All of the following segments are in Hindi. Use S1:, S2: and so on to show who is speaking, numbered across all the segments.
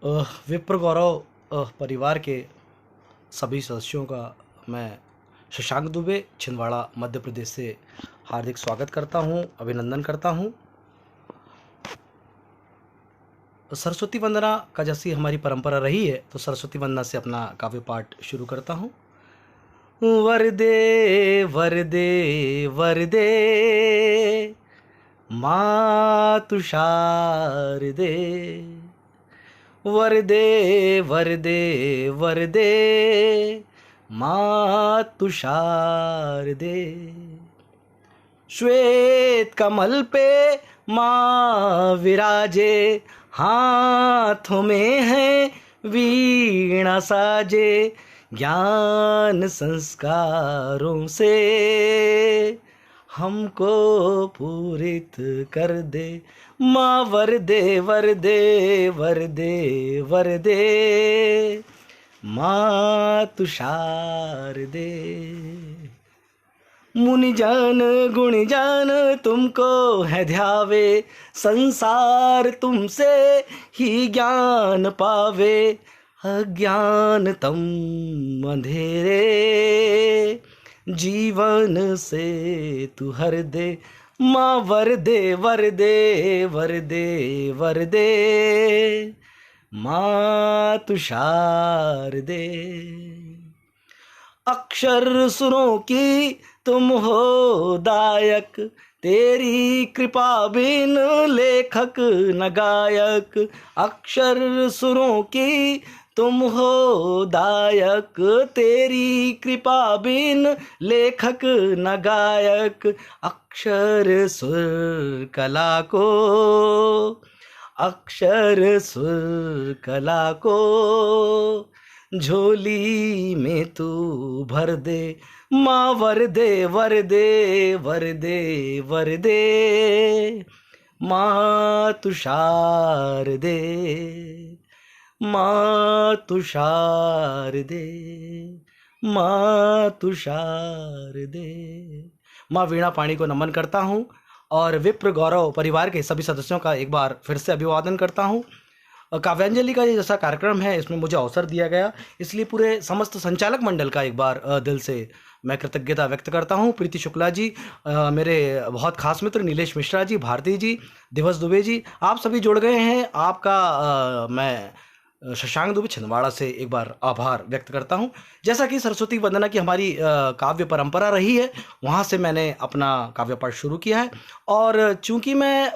S1: विप्र गौरव परिवार के सभी सदस्यों का मैं शशांक दुबे छिंदवाड़ा मध्य प्रदेश से हार्दिक स्वागत करता हूं, अभिनंदन करता हूं। सरस्वती वंदना का जैसी हमारी परंपरा रही है तो सरस्वती वंदना से अपना काव्य पाठ शुरू करता हूं। वरदे वरदे वरदे मातु शारदे, वरदे वरदे वरदे मातु शारदे। श्वेत कमल पे माँ विराजे, हाथों में है वीणा साजे, ज्ञान संस्कारों से हमको पूरित कर दे। माँ वरदे वरदे वरदे वरदे मातु शारदे। मुनि जान गुण जान तुमको है ध्यावे, संसार तुमसे ही ज्ञान पावे, अज्ञान तम अंधेरे जीवन से तू हर दे। माँ वरदे वरदे वरदे वरदे मातु शारदे। अक्षर सुरों की तुम हो दायक, तेरी कृपा बिन लेखक न गायक। अक्षर सुरों की तुम हो दायक, तेरी कृपा बिन लेखक न गायक। अक्षर सुर कला को, अक्षर सुर कला को झोली में तू भर दे। माँ वरदे वरदे वरदे वरदे मातु शारदे, मातु शारदे, मातु शारदे। माँ वीणा पाणी को नमन करता हूँ और विप्र गौरव परिवार के सभी सदस्यों का एक बार फिर से अभिवादन करता हूँ। काव्यांजलि का ये जैसा कार्यक्रम है इसमें मुझे अवसर दिया गया, इसलिए पूरे समस्त संचालक मंडल का एक बार दिल से मैं कृतज्ञता व्यक्त करता हूँ। प्रीति शुक्ला जी, मेरे बहुत खास मित्र नीलेश मिश्रा जी, भारती जी, दिवस दुबे जी, आप सभी जुड़ गए हैं। आपका मैं शशांक दुबे छिंदवाड़ा से एक बार आभार व्यक्त करता हूँ। जैसा कि सरस्वती वंदना की हमारी काव्य परंपरा रही है, वहाँ से मैंने अपना काव्य पाठ शुरू किया है। और चूँकि मैं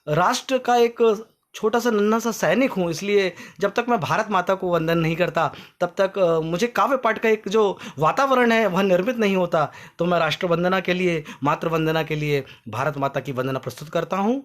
S1: राष्ट्र का एक छोटा सा नन्हा सा सैनिक हूँ, इसलिए जब तक मैं भारत माता को वंदन नहीं करता तब तक मुझे काव्य पाठ का एक जो वातावरण है वह निर्मित नहीं होता। तो मैं राष्ट्र वंदना के लिए, मातृ वंदना के लिए भारत माता की वंदना प्रस्तुत करता हूँ।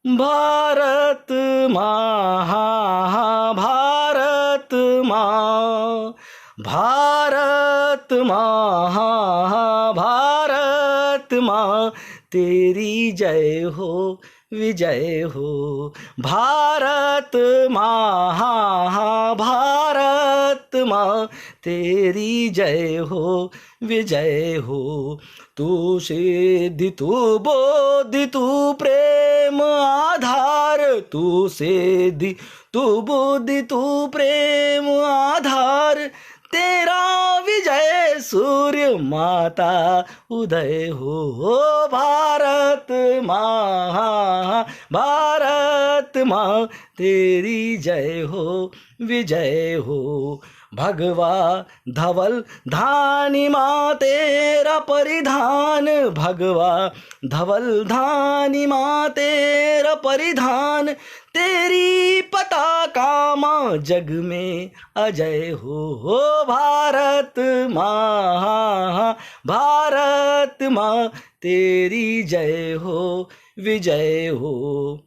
S1: भारत माँ, भारत माँ, भारत माँ, भारत माँ, तेरी जय हो विजय हो। भारत माँ, भारत माँ, तेरी जय हो विजय हो। तू सिद्धि तू बोधि तू प्रेम आधार, तू सिद्धि तू बुद्धि तू प्रेम आधार, तेरा विजय सूर्य माता उदय हो। भारत माँ, भारत माँ, तेरी जय हो विजय हो। भगवा धवल धानी माँ तेरा परिधान, भगवा धवल धानी माँ तेरा परिधान, तेरी पताका माँ जग में अजय हो। भारत माँ, भारत माँ, तेरी जय हो विजय हो।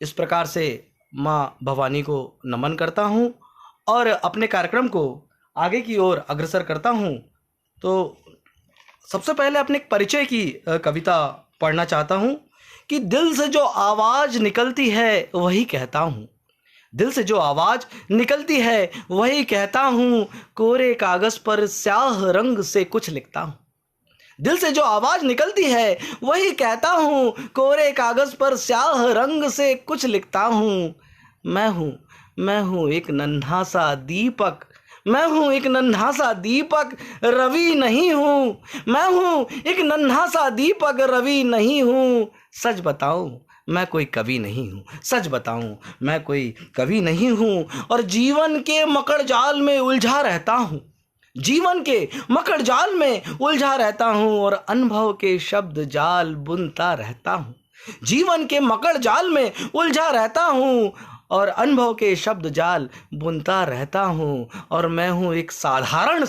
S1: इस प्रकार से माँ भवानी को नमन करता हूँ और अपने कार्यक्रम को आगे की ओर अग्रसर करता हूँ। तो सबसे पहले अपने एक परिचय की कविता पढ़ना चाहता हूँ कि दिल से जो आवाज़ निकलती है वही कहता हूँ, दिल से जो आवाज़ निकलती है वही कहता हूँ, कोरे कागज़ पर स्याह रंग से कुछ लिखता हूँ। दिल से जो आवाज निकलती है वही कहता हूँ, कोरे कागज पर स्याह रंग से कुछ लिखता हूँ। मैं हूँ एक नन्हा सा दीपक, मैं हूँ एक नन्हा सा दीपक, रवि नहीं हूँ। मैं हूँ एक नन्हा सा दीपक, रवि नहीं हूँ। सच बताऊँ मैं कोई कवि नहीं हूँ, सच बताऊँ मैं कोई कवि नहीं हूँ। और जीवन के मकड़ जाल में उलझा रहता हूँ, जीवन के मकड़ जाल में उलझा रहता हूँ, और अनुभव के शब्द जाल बुनता रहता हूँ। जीवन के मकड़ जाल में उलझा रहता हूँ और अनुभव के शब्द जाल बुनता रहता हूँ। और मैं हूँ एक साधारण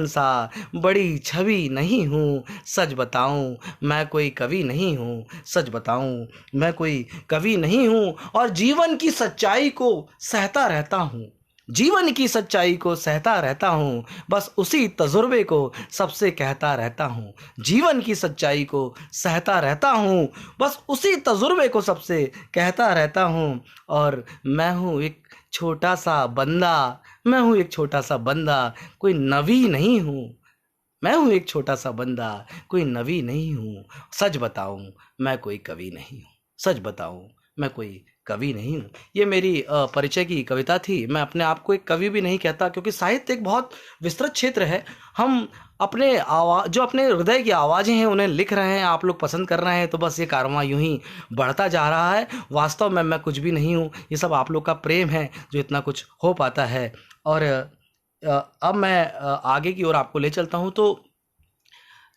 S1: सा, बड़ी छवि नहीं हूँ। सच बताऊँ मैं कोई कवि नहीं हूँ, सच बताऊँ मैं कोई कवि नहीं हूँ। और जीवन की सच्चाई को सहता रहता हूँ, जीवन की सच्चाई को सहता रहता हूँ, बस उसी तजुर्बे को सबसे कहता रहता हूँ। जीवन की सच्चाई को सहता रहता हूँ, बस उसी तजुर्बे को सबसे कहता रहता हूँ। और मैं हूँ एक छोटा सा बंदा, मैं हूँ एक छोटा सा बंदा, कोई नबी नहीं हूँ। मैं हूँ एक छोटा सा बंदा, कोई नबी नहीं हूँ। सच बताऊँ मैं कोई कवि नहीं हूँ, सच बताऊँ मैं कोई कवि नहीं हूँ। ये मेरी परिचय की कविता थी। मैं अपने आप को एक कवि भी नहीं कहता, क्योंकि साहित्य एक बहुत विस्तृत क्षेत्र है। हम अपने जो अपने हृदय की आवाज़ें हैं उन्हें लिख रहे हैं, आप लोग पसंद कर रहे हैं, तो बस ये कारवां यूं ही बढ़ता जा रहा है। वास्तव में मैं कुछ भी नहीं हूँ, ये सब आप लोग का प्रेम है जो इतना कुछ हो पाता है। और अब मैं आगे की ओर आपको ले चलता हूँ। तो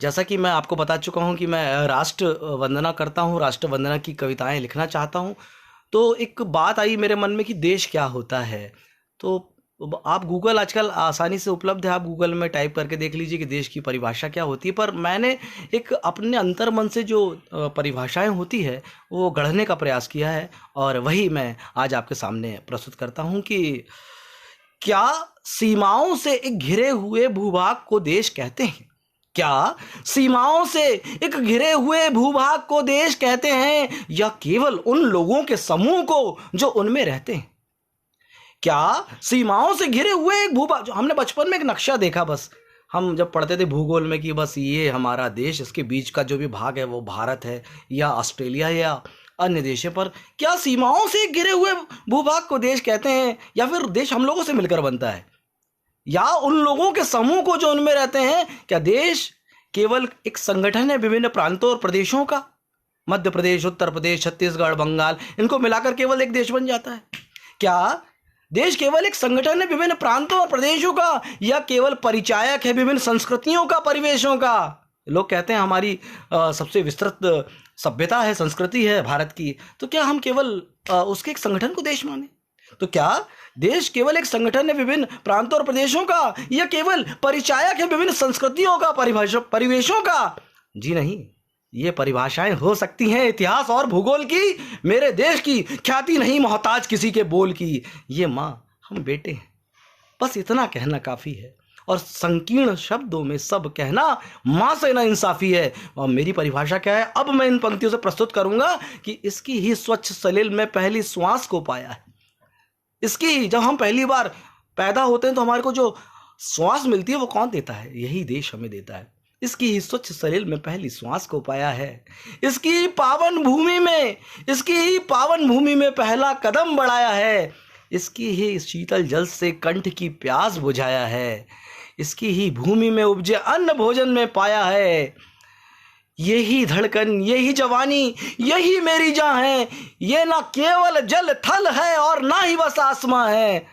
S1: जैसा कि मैं आपको बता चुका हूँ कि मैं राष्ट्र वंदना करता हूँ, राष्ट्र वंदना की कविताएं लिखना चाहता हूँ। तो एक बात आई मेरे मन में कि देश क्या होता है। तो आप गूगल आजकल आसानी से उपलब्ध है, आप गूगल में टाइप करके देख लीजिए कि देश की परिभाषा क्या होती है। पर मैंने एक अपने अंतर्मन से जो परिभाषाएं होती है वो गढ़ने का प्रयास किया है, और वही मैं आज आपके सामने प्रस्तुत करता हूँ कि क्या सीमाओं से एक घिरे हुए भूभाग को देश कहते हैं? क्या सीमाओं से एक घिरे हुए भूभाग को देश कहते हैं, या केवल उन लोगों के समूह को जो उनमें रहते हैं? क्या सीमाओं से घिरे हुए एक भूभाग, जो हमने बचपन में एक नक्शा देखा, बस हम जब पढ़ते थे भूगोल में कि बस ये हमारा देश, इसके बीच का जो भी भाग है वो भारत है या ऑस्ट्रेलिया या अन्य देश है। पर क्या सीमाओं से घिरे हुए भूभाग को देश कहते हैं, या फिर देश हम लोगों से मिलकर बनता है, या उन लोगों के समूह को जो उनमें रहते हैं? क्या देश केवल एक संगठन है विभिन्न प्रांतों और प्रदेशों का? मध्य प्रदेश, उत्तर प्रदेश, छत्तीसगढ़, बंगाल, इनको मिलाकर केवल एक देश बन जाता है? क्या देश केवल एक संगठन है विभिन्न प्रांतों और प्रदेशों का, या केवल परिचायक है विभिन्न संस्कृतियों का, परिवेशों का? लोग कहते हैं हमारी सबसे विस्तृत सभ्यता है, संस्कृति है भारत की, तो क्या हम केवल उसके एक संगठन को देश माने? तो क्या देश केवल एक संगठन है विभिन्न प्रांतों और प्रदेशों का, या केवल परिचायक है विभिन्न संस्कृतियों का, परिवेशों का? जी नहीं, ये परिभाषाएं हो सकती हैं इतिहास और भूगोल की, मेरे देश की ख्याति नहीं मोहताज किसी के बोल की। ये माँ हम बेटे हैं, बस इतना कहना काफी है। और संकीर्ण शब्दों में सब कहना माँ से ना इंसाफी है। और मेरी परिभाषा क्या है, अब मैं इन पंक्तियों से प्रस्तुत करूंगा कि इसकी ही स्वच्छ सलिल में पहली श्वास को पाया है। इसकी जब हम पहली बार पैदा होते हैं तो हमारे को जो श्वास मिलती है वो कौन देता है? यही देश हमें देता है। इसकी ही स्वच्छ सलिल में पहली श्वास को पाया है। इसकी पावन भूमि में पहला कदम बढ़ाया है। इसकी ही शीतल जल से कंठ की प्यास बुझाया है। इसकी ही भूमि में उपजे अन्न भोजन में पाया है। यही धड़कन, यही जवानी, यही मेरी जान है। ये ना केवल जल थल है और ना ही बस आसमां है।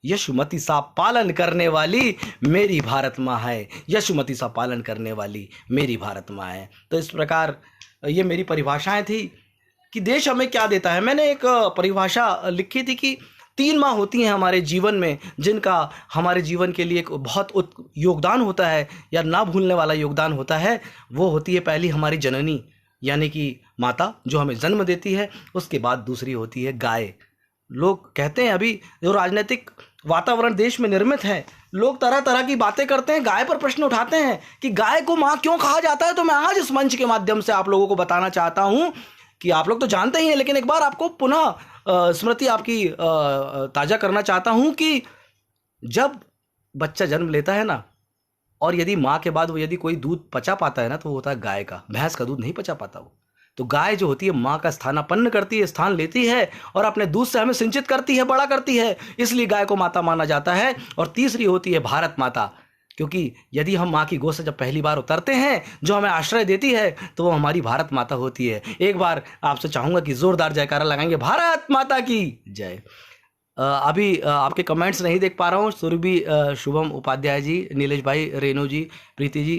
S1: यशुमती सा पालन करने वाली मेरी भारत माँ है। यशुमती सा पालन करने वाली मेरी भारत माँ है। तो इस प्रकार ये मेरी परिभाषाएं थी कि देश हमें क्या देता है। मैंने एक परिभाषा लिखी थी कि 3 माह होती हैं हमारे जीवन में, जिनका हमारे जीवन के लिए एक बहुत योगदान होता है, या ना भूलने वाला योगदान होता है। वो होती है पहली हमारी जननी, यानी कि माता जो हमें जन्म देती है। उसके बाद दूसरी होती है गाय। लोग कहते हैं, अभी जो राजनीतिक वातावरण देश में निर्मित है, लोग तरह तरह की बातें करते हैं, गाय पर प्रश्न उठाते हैं कि गाय को माँ क्यों कहा जाता है। तो मैं आज इस मंच के माध्यम से आप लोगों को बताना चाहता हूँ कि आप लोग तो जानते ही हैं, लेकिन एक बार आपको पुनः स्मृति आपकी ताज़ा करना चाहता हूँ कि जब बच्चा जन्म लेता है ना, और यदि माँ के बाद वो यदि कोई दूध पचा पाता है ना, तो वो होता है गाय का। भैंस का दूध नहीं पचा पाता वो। तो गाय जो होती है माँ का स्थानापन्न करती है, स्थान लेती है और अपने दूध से हमें सिंचित करती है, बड़ा करती है, इसलिए गाय को माता माना जाता है। और तीसरी होती है भारत माता, क्योंकि यदि हम माँ की गोद से जब पहली बार उतरते हैं, जो हमें आश्रय देती है, तो वो हमारी भारत माता होती है। एक बार आपसे चाहूँगा कि ज़ोरदार जयकारा लगाएंगे, भारत माता की जय। अभी आपके कमेंट्स नहीं देख पा रहा हूँ। सुरभि, शुभम उपाध्याय जी, नीलेश भाई, रेणु जी, प्रीति जी,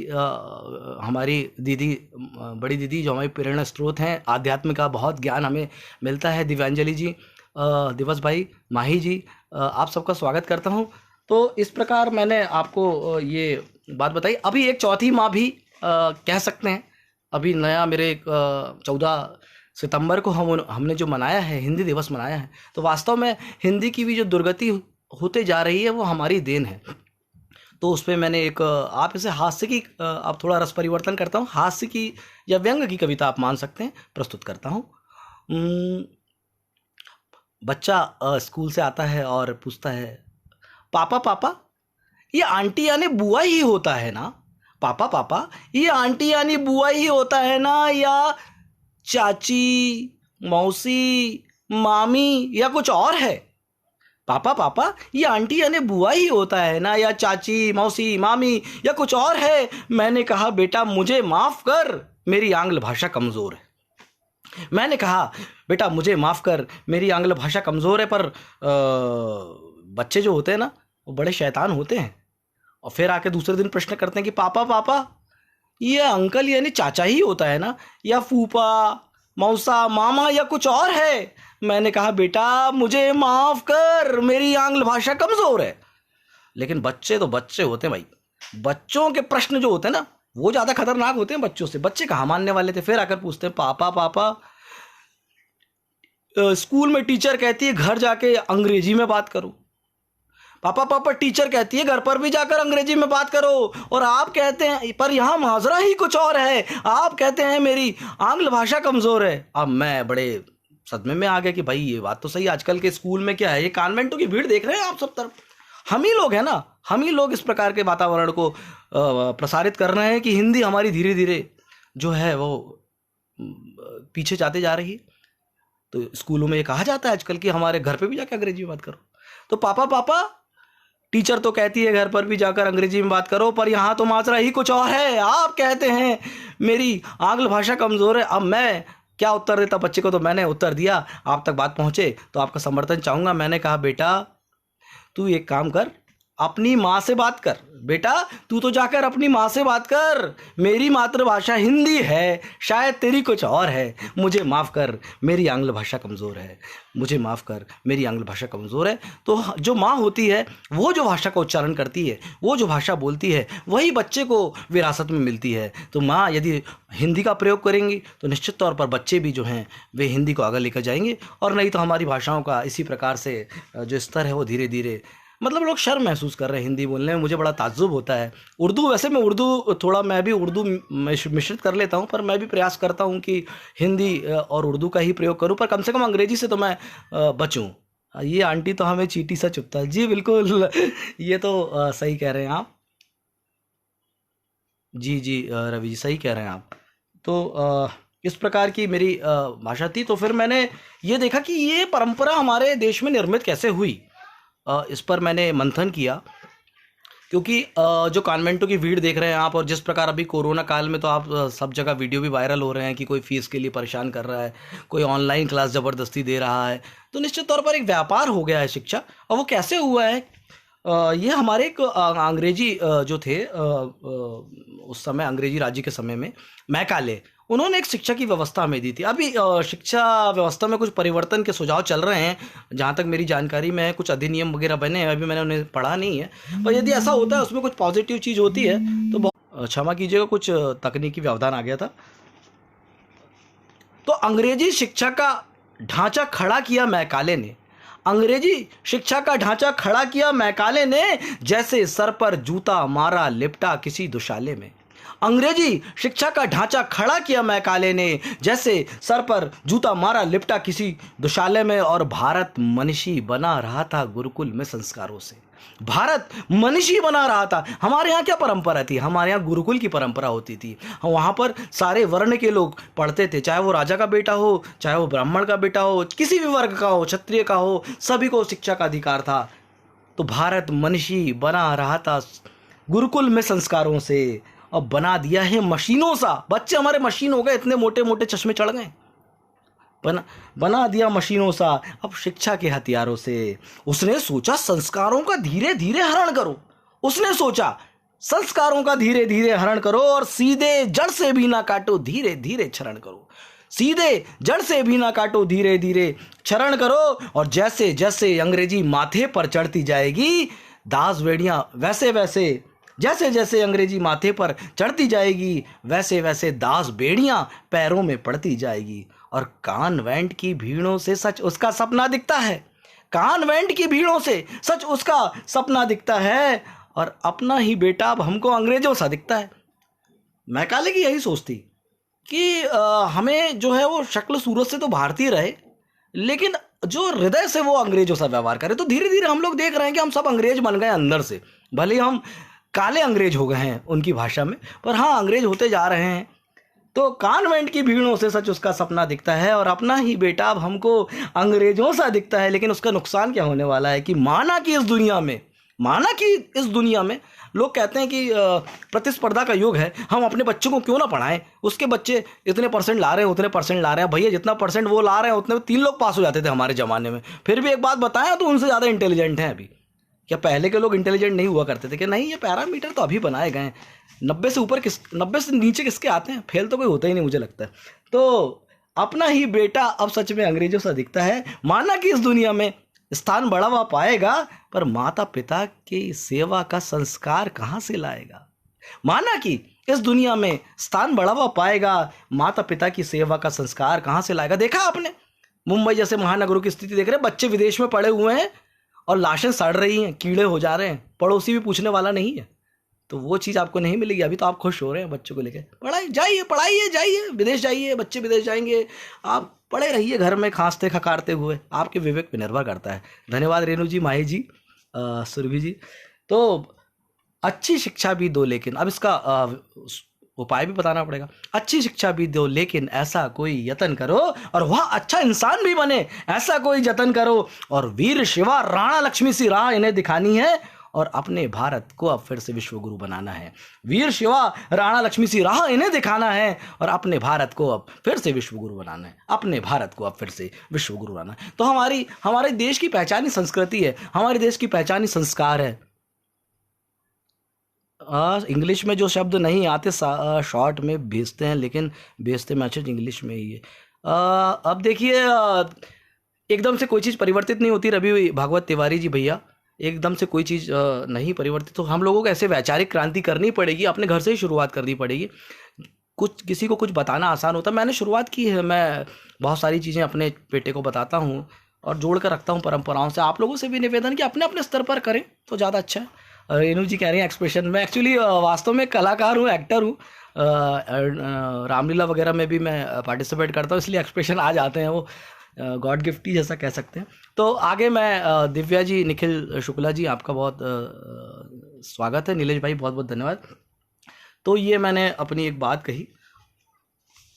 S1: हमारी दीदी, बड़ी दीदी जो हमारी प्रेरणा स्रोत हैं, आध्यात्म का बहुत ज्ञान हमें मिलता है, दिव्यांजलि जी, दिवस भाई, माही जी, आप सबका स्वागत करता हूँ। तो इस प्रकार मैंने आपको ये बात बताई। अभी एक चौथी माँ भी कह सकते हैं। अभी नया मेरे 14 सितंबर को हमने जो मनाया है, हिंदी दिवस मनाया है, तो वास्तव में हिंदी की भी जो दुर्गति होते जा रही है वो हमारी देन है। तो उस पर मैंने एक, आप इसे हास्य की, आप थोड़ा रस परिवर्तन करता हूँ, हास्य की या व्यंग की कविता आप मान सकते हैं, प्रस्तुत करता हूँ। बच्चा स्कूल से आता है और पूछता है, पापा पापा ये आंटी यानी बुआ ही होता है ना? पापा पापा ये आंटी यानी बुआ ही होता है ना, या चाची, मौसी, मामी या कुछ और है? पापा पापा ये आंटी यानी बुआ ही होता है ना, या चाची, मौसी, मामी या कुछ और है? मैंने कहा बेटा मुझे माफ़ कर, मेरी आंग्ल भाषा कमज़ोर है। मैंने कहा बेटा मुझे माफ़ कर, मेरी आंग्ल भाषा कमज़ोर है। पर बच्चे जो होते हैं ना, वो बड़े शैतान होते हैं और फिर आके दूसरे दिन प्रश्न करते हैं कि पापा पापा ये अंकल यानी चाचा ही होता है ना, या फूफा, मौसा, मामा या कुछ और है? मैंने कहा बेटा मुझे माफ़ कर, मेरी आंग्ल भाषा कमज़ोर है। लेकिन बच्चे तो बच्चे होते हैं भाई, बच्चों के प्रश्न जो होते हैं ना वो ज़्यादा खतरनाक होते हैं बच्चों से। बच्चे कहाँ मानने वाले थे। फिर आकर पूछते हैं, पापा पापा स्कूल में टीचर कहती है घर जाके अंग्रेजी में बात करो। पापा पापा टीचर कहती है घर पर भी जाकर अंग्रेजी में बात करो, और आप कहते हैं, पर यहाँ माजरा ही कुछ और है, आप कहते हैं मेरी आंग्ल भाषा कमज़ोर है। अब मैं बड़े सदमे में आ गया कि भाई ये बात तो सही। आजकल के स्कूल में क्या है, ये कॉन्वेंटों की भीड़ देख रहे हैं आप सब तरफ। हम ही लोग हैं ना, हम ही लोग इस प्रकार के वातावरण को प्रसारित कर रहे हैं कि हिंदी हमारी धीरे धीरे जो है वो पीछे जाते जा रही है। तो स्कूलों में ये कहा जाता है आजकल कि हमारे घर पे भी जाकर अंग्रेजी में बात करो। तो पापा पापा टीचर तो कहती है घर पर भी जाकर अंग्रेजी में बात करो, पर यहाँ तो माजरा ही कुछ और है, आप कहते हैं मेरी आंग्ल भाषा कमज़ोर है। अब मैं क्या उत्तर देता बच्चे को? तो मैंने उत्तर दिया, आप तक बात पहुँचे तो आपका समर्थन चाहूँगा। मैंने कहा बेटा तू एक काम कर, अपनी माँ से बात कर। बेटा तू तो जाकर अपनी माँ से बात कर, मेरी मातृभाषा हिंदी है, शायद तेरी कुछ और है। मुझे माफ़ कर, मेरी आंग्ल भाषा कमज़ोर है, मुझे माफ़ कर, मेरी आंग्ल भाषा कमज़ोर है। तो जो माँ होती है वो जो भाषा का उच्चारण करती है, वो जो भाषा बोलती है, वही बच्चे को विरासत में मिलती है। तो माँ यदि हिंदी का प्रयोग करेंगी तो निश्चित तौर पर बच्चे भी जो हैं वे हिंदी को आगे लेकर जाएंगे, और नहीं तो हमारी भाषाओं का इसी प्रकार से जो स्तर है वो धीरे धीरे, मतलब लोग शर्म महसूस कर रहे हैं हिंदी बोलने में। मुझे बड़ा ताज्जुब होता है। उर्दू, वैसे मैं उर्दू थोड़ा, मैं भी उर्दू मिश्रित कर लेता हूँ, पर मैं भी प्रयास करता हूँ कि हिंदी और उर्दू का ही प्रयोग करूँ, पर कम से कम अंग्रेजी से तो मैं बचूँ। ये आंटी तो हमें चींटी सा चुभता है। जी बिल्कुल, ये तो सही कह रहे हैं आप। जी जी रवि जी सही कह रहे हैं आप। तो इस प्रकार की मेरी भाषा थी। तो फिर मैंने ये देखा कि ये परंपरा हमारे देश में निर्मित कैसे हुई। इस पर मैंने मंथन किया, क्योंकि जो कॉन्वेंटों की भीड़ देख रहे हैं आप, और जिस प्रकार अभी कोरोना काल में तो आप सब जगह वीडियो भी वायरल हो रहे हैं कि कोई फीस के लिए परेशान कर रहा है, कोई ऑनलाइन क्लास ज़बरदस्ती दे रहा है, तो निश्चित तौर पर एक व्यापार हो गया है शिक्षा। और वो कैसे हुआ है, ये हमारे एक अंग्रेजी जो थे उस समय, अंग्रेजी राज्य के समय में मैकाले, उन्होंने एक शिक्षा की व्यवस्था हमें दी थी। अभी शिक्षा व्यवस्था में कुछ परिवर्तन के सुझाव चल रहे हैं, जहाँ तक मेरी जानकारी में है। कुछ अधिनियम वगैरह बने हैं, अभी मैंने उन्हें पढ़ा नहीं है, पर यदि ऐसा होता है उसमें कुछ पॉजिटिव चीज़ होती है तो बहुत क्षमा कीजिएगा, कुछ तकनीकी व्यवधान आ गया था। तो अंग्रेजी शिक्षा का ढांचा खड़ा किया मैकाले ने, अंग्रेजी शिक्षा का ढांचा खड़ा किया मैकाले ने, जैसे सर पर जूता मारा लिपटा किसी दुशाले में। अंग्रेजी शिक्षा का ढांचा खड़ा किया मैकाले ने, जैसे सर पर जूता मारा लिपटा किसी दुशाले में, और भारत मनीषी बना रहा था गुरुकुल में संस्कारों से। भारत मनीषी बना रहा था। हमारे यहाँ क्या परंपरा थी? हमारे यहाँ गुरुकुल की परंपरा होती थी। वहाँ पर सारे वर्ण के लोग पढ़ते थे, चाहे वो राजा का बेटा हो, चाहे वो ब्राह्मण का बेटा हो, किसी भी वर्ग का हो, क्षत्रिय का हो, सभी को शिक्षा का अधिकार था। तो भारत मनीषी बना रहा था गुरुकुल में संस्कारों से, और बना दिया है मशीनों सा। बच्चे हमारे मशीन हो गए, इतने मोटे मोटे चश्मे चढ़ गए। बना दिया मशीनों सा अब शिक्षा के हथियारों से। उसने सोचा संस्कारों का धीरे धीरे हरण करो। उसने सोचा संस्कारों का धीरे धीरे हरण करो, और सीधे जड़ से भी ना काटो, धीरे धीरे क्षरण करो। सीधे जड़ से भी ना काटो, धीरे धीरे क्षरण करो। और जैसे जैसे अंग्रेजी माथे पर चढ़ती जाएगी, दास बेड़ियां वैसे वैसे, जैसे जैसे अंग्रेजी माथे पर चढ़ती जाएगी, वैसे वैसे दास बेड़ियां पैरों में पड़ती जाएगी। और कॉन्वेंट की भीड़ों से सच उसका सपना दिखता है। कॉन्वेंट की भीड़ों से सच उसका सपना दिखता है, और अपना ही बेटा अब हमको अंग्रेजों सा दिखता है। मैकाले की यही सोच थी कि हमें जो है वो शक्ल सूरत से तो भारतीय रहे, लेकिन जो हृदय से वो अंग्रेजों सा व्यवहार करे। तो धीरे धीरे हम लोग देख रहे हैं कि हम सब अंग्रेज बन गए अंदर से। भले हम काले अंग्रेज हो गए हैं उनकी भाषा में, पर हाँ अंग्रेज होते जा रहे हैं। तो कॉन्वेंट की भीड़ों से सच उसका सपना दिखता है, और अपना ही बेटा अब हमको अंग्रेजों सा दिखता है। लेकिन उसका नुकसान क्या होने वाला है कि माना कि इस दुनिया में लोग कहते हैं कि प्रतिस्पर्धा का युग है, हम अपने बच्चों को क्यों ना पढ़ाएं। उसके बच्चे इतने परसेंट ला रहे हैं, उतने परसेंट ला रहे हैं। भैया जितना परसेंट वो ला रहे हैं उतने में 3 लोग पास हो जाते थे हमारे ज़माने में। फिर भी एक बात बताएं, तो उनसे ज़्यादा इंटेलिजेंट हैं अभी। क्या पहले के लोग इंटेलिजेंट नहीं हुआ करते थे? कि नहीं, ये पैरामीटर तो अभी बनाए गए हैं। 90 से नीचे किसके आते हैं? फेल तो कोई होता ही नहीं मुझे लगता है। तो अपना ही बेटा अब सच में अंग्रेजों सा दिखता है। माना कि इस दुनिया में स्थान बड़ा हुआ पाएगा, पर माता पिता की सेवा का संस्कार कहाँ से लाएगा? माना कि इस दुनिया में स्थान बड़ा हुआ पाएगा, माता पिता की सेवा का संस्कार कहाँ से लाएगा? देखा आपने मुंबई जैसे महानगरों की स्थिति देख रहे हैं, बच्चे विदेश में पड़े हुए हैं और लाशें सड़ रही हैं, कीड़े हो जा रहे हैं, पड़ोसी भी पूछने वाला नहीं है। तो वो चीज़ आपको नहीं मिलेगी। अभी तो आप खुश हो रहे हैं बच्चों को लेकर, पढ़ाइए जाइए, विदेश जाइए, बच्चे विदेश जाएंगे, आप पढ़े रहिए घर में खांसते खकारते हुए। आपके विवेक पर निर्भर करता है। धन्यवाद रेणु जी, माही जी, सुरभि जी। तो अच्छी शिक्षा भी दो, लेकिन अब इसका उपाय भी बताना पड़ेगा। अच्छी शिक्षा भी दो, लेकिन ऐसा कोई यत्न करो, और वह अच्छा इंसान भी बने, ऐसा कोई जतन करो। और वीर शिवा राणा लक्ष्मी सी राह इन्हें दिखानी है, और अपने भारत को अब फिर से विश्व गुरु बनाना है। वीर शिवा राणा लक्ष्मी सी राह इन्हें दिखाना है, और अपने भारत को अब फिर से विश्व गुरु बनाना है। अपने भारत को अब फिर से विश्व गुरु बनाना है। तो हमारे देश की पहचान ही संस्कृति है, हमारे देश की पहचान ही संस्कार है। इंग्लिश में जो शब्द नहीं आते शॉर्ट में भेजते हैं, लेकिन भेजते मैसेज इंग्लिश में ही है। अब देखिए, एकदम से कोई चीज़ परिवर्तित नहीं होती रवि भागवत तिवारी जी भैया। एकदम से कोई चीज़ नहीं परिवर्तित, तो हम लोगों को ऐसे वैचारिक क्रांति करनी पड़ेगी, अपने घर से ही शुरुआत करनी पड़ेगी। किसी को कुछ बताना आसान होता है। मैंने शुरुआत की है, मैं बहुत सारी चीज़ें अपने बेटे को बताता हूँ और जोड़ कर रखता हूँ परंपराओं से। आप लोगों से भी निवेदन कि अपने अपने स्तर पर करें तो ज़्यादा अच्छा है। रेणु जी कह रही हैं एक्सप्रेशन। मैं एक्चुअली वास्तव में कलाकार हूँ, एक्टर हूँ। रामलीला वगैरह में भी मैं पार्टिसिपेट करता हूँ, इसलिए एक्सप्रेशन आ जाते हैं, वो गॉड गिफ्ट ही जैसा कह सकते हैं। तो आगे मैं दिव्या जी, निखिल शुक्ला जी, आपका बहुत स्वागत है। नीलेश भाई बहुत बहुत धन्यवाद। तो ये मैंने अपनी एक बात कही।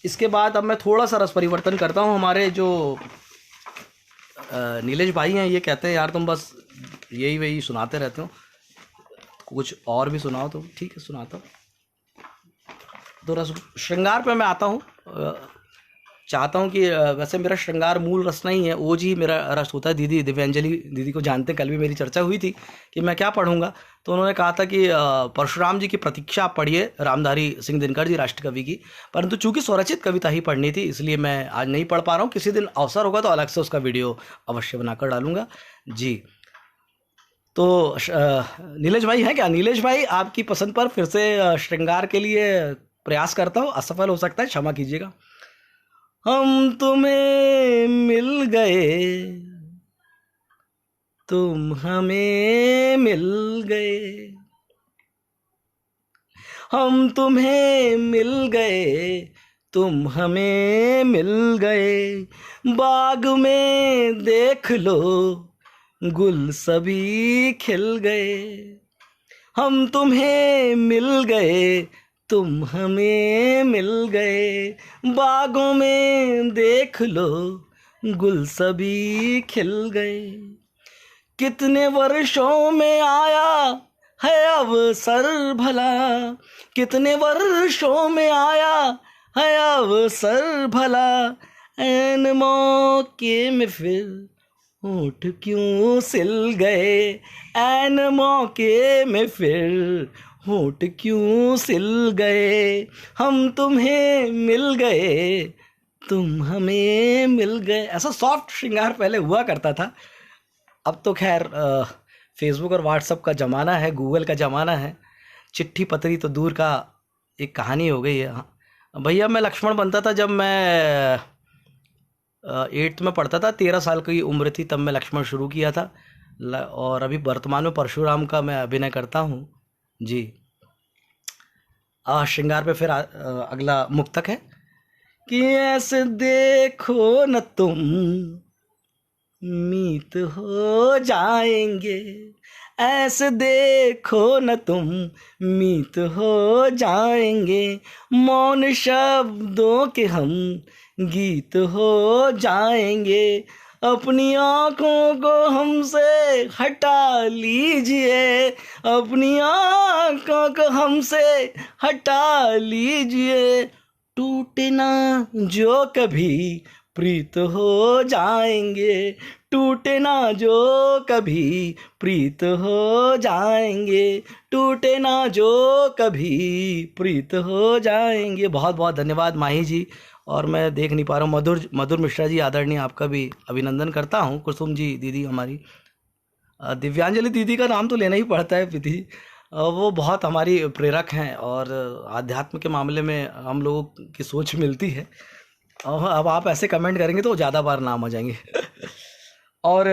S1: इसके बाद अब मैं थोड़ा सा रस परिवर्तन करता हूँ। हमारे जो नीलेश भाई हैं, ये कहते हैं यार तुम बस यही वही सुनाते रहते हो, कुछ और भी सुनाओ। तो ठीक है, सुनाता हूँ। तो रस श्रृंगार पे मैं आता हूँ। चाहता हूँ कि वैसे मेरा श्रृंगार मूल रस नहीं है, ओज ही मेरा रस होता है। दीदी दिव्यांजलि दीदी को जानते हैं, कल भी मेरी चर्चा हुई थी कि मैं क्या पढ़ूंगा। तो उन्होंने कहा था कि परशुराम जी की प्रतीक्षा आप पढ़िए, रामधारी सिंह दिनकर जी राष्ट्रकवि की। परंतु चूंकि स्वरचित कविता ही पढ़नी थी, इसलिए मैं आज नहीं पढ़ पा रहा हूँ। किसी दिन अवसर होगा तो अलग से उसका वीडियो अवश्य बनाकर डालूंगा जी। तो नीलेश भाई हैं क्या? नीलेश भाई, आपकी पसंद पर फिर से श्रृंगार के लिए प्रयास करता हूँ, असफल हो सकता है, क्षमा कीजिएगा। हम तुम्हें मिल गए, तुम हमें मिल गए, हम तुम्हें मिल गए, तुम हमें मिल गए। बाग में देख लो, गुल सभी खिल गए। हम तुम्हें मिल गए, तुम हमें मिल गए। बागों में देख लो, गुल सभी खिल गए। कितने वर्षों में आया है अवसर भला, कितने वर्षों में आया है अवसर भला। ऐन मौके में फिर होठ क्यों सिल गए, ऐन मौके में फिर होठ क्यों सिल गए। हम तुम्हें मिल गए, तुम हमें मिल गए। ऐसा सॉफ्ट श्रृंगार पहले हुआ करता था। अब तो खैर फेसबुक और व्हाट्सअप का ज़माना है, गूगल का ज़माना है। चिट्ठी पत्री तो दूर का एक कहानी हो गई है। हाँ भैया, मैं लक्ष्मण बनता था जब मैं 8th में पढ़ता था। 13 साल की उम्र थी तब मैं लक्ष्मण शुरू किया था। और अभी वर्तमान में परशुराम का मैं अभिनय करता हूँ जी। श्रृंगार पे फिर अगला मुक्तक है कि ऐसे देखो न तुम मीत हो जाएंगे, ऐसे देखो न तुम मीत हो जाएंगे। मौन शब्दों के हम गीत हो जाएंगे। अपनी आँखों को हमसे हटा लीजिए, अपनी आँखों को हमसे हटा लीजिए। टूटे ना जो कभी प्रीत हो जाएंगे, टूटे ना जो कभी प्रीत हो जाएंगे, टूटे ना जो कभी प्रीत हो जाएंगे। बहुत बहुत धन्यवाद माही जी। और मैं देख नहीं पा रहा हूँ, मधुर मिश्रा जी, आदरणीय आपका भी अभिनंदन करता हूँ। कुसुम जी दीदी हमारी, दिव्यांजलि दीदी का नाम तो लेना ही पड़ता है दीदी, वो बहुत हमारी प्रेरक हैं और आध्यात्म के मामले में हम लोगों की सोच मिलती है। और अब आप ऐसे कमेंट करेंगे तो ज़्यादा बार नाम आ जाएंगे। और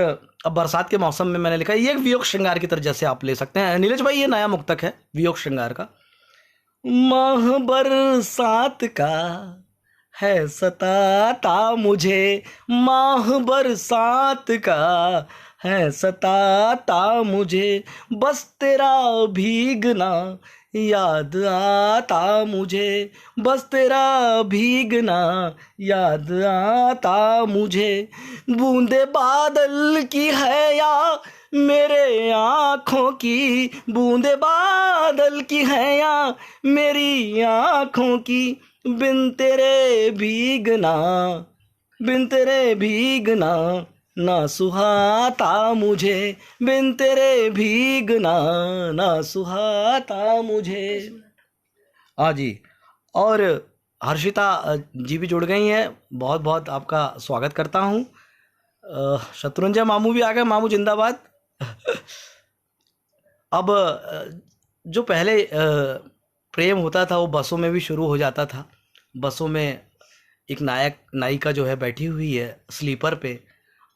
S1: अब बरसात के मौसम में मैंने लिखा है, ये एक वियोग श्रृंगार की तरह जैसे आप ले सकते हैं। नीरज भाई, ये नया मुक्तक है वियोग श्रृंगार का। माह बरसात का है सताता मुझे, माह बरसात का है सताता मुझे। बस तेरा भीगना याद आता मुझे, बस तेरा भीगना याद आता मुझे। बूंदे बादल की है या मेरे आँखों की, बूंदे बादल की है या मेरी आँखों की। बिन तेरे भीगना, बिन तेरे भीगना ना सुहाता मुझे, बिन तेरे भीगना ना सुहाता मुझे। हाँ जी। और हर्षिता जी भी जुड़ गई हैं, बहुत बहुत आपका स्वागत करता हूँ। शत्रुंजय मामू भी आ गए, मामू जिंदाबाद। अब जो पहले प्रेम होता था वो बसों में भी शुरू हो जाता था। बसों में एक नायक नायिका जो है बैठी हुई है स्लीपर पे,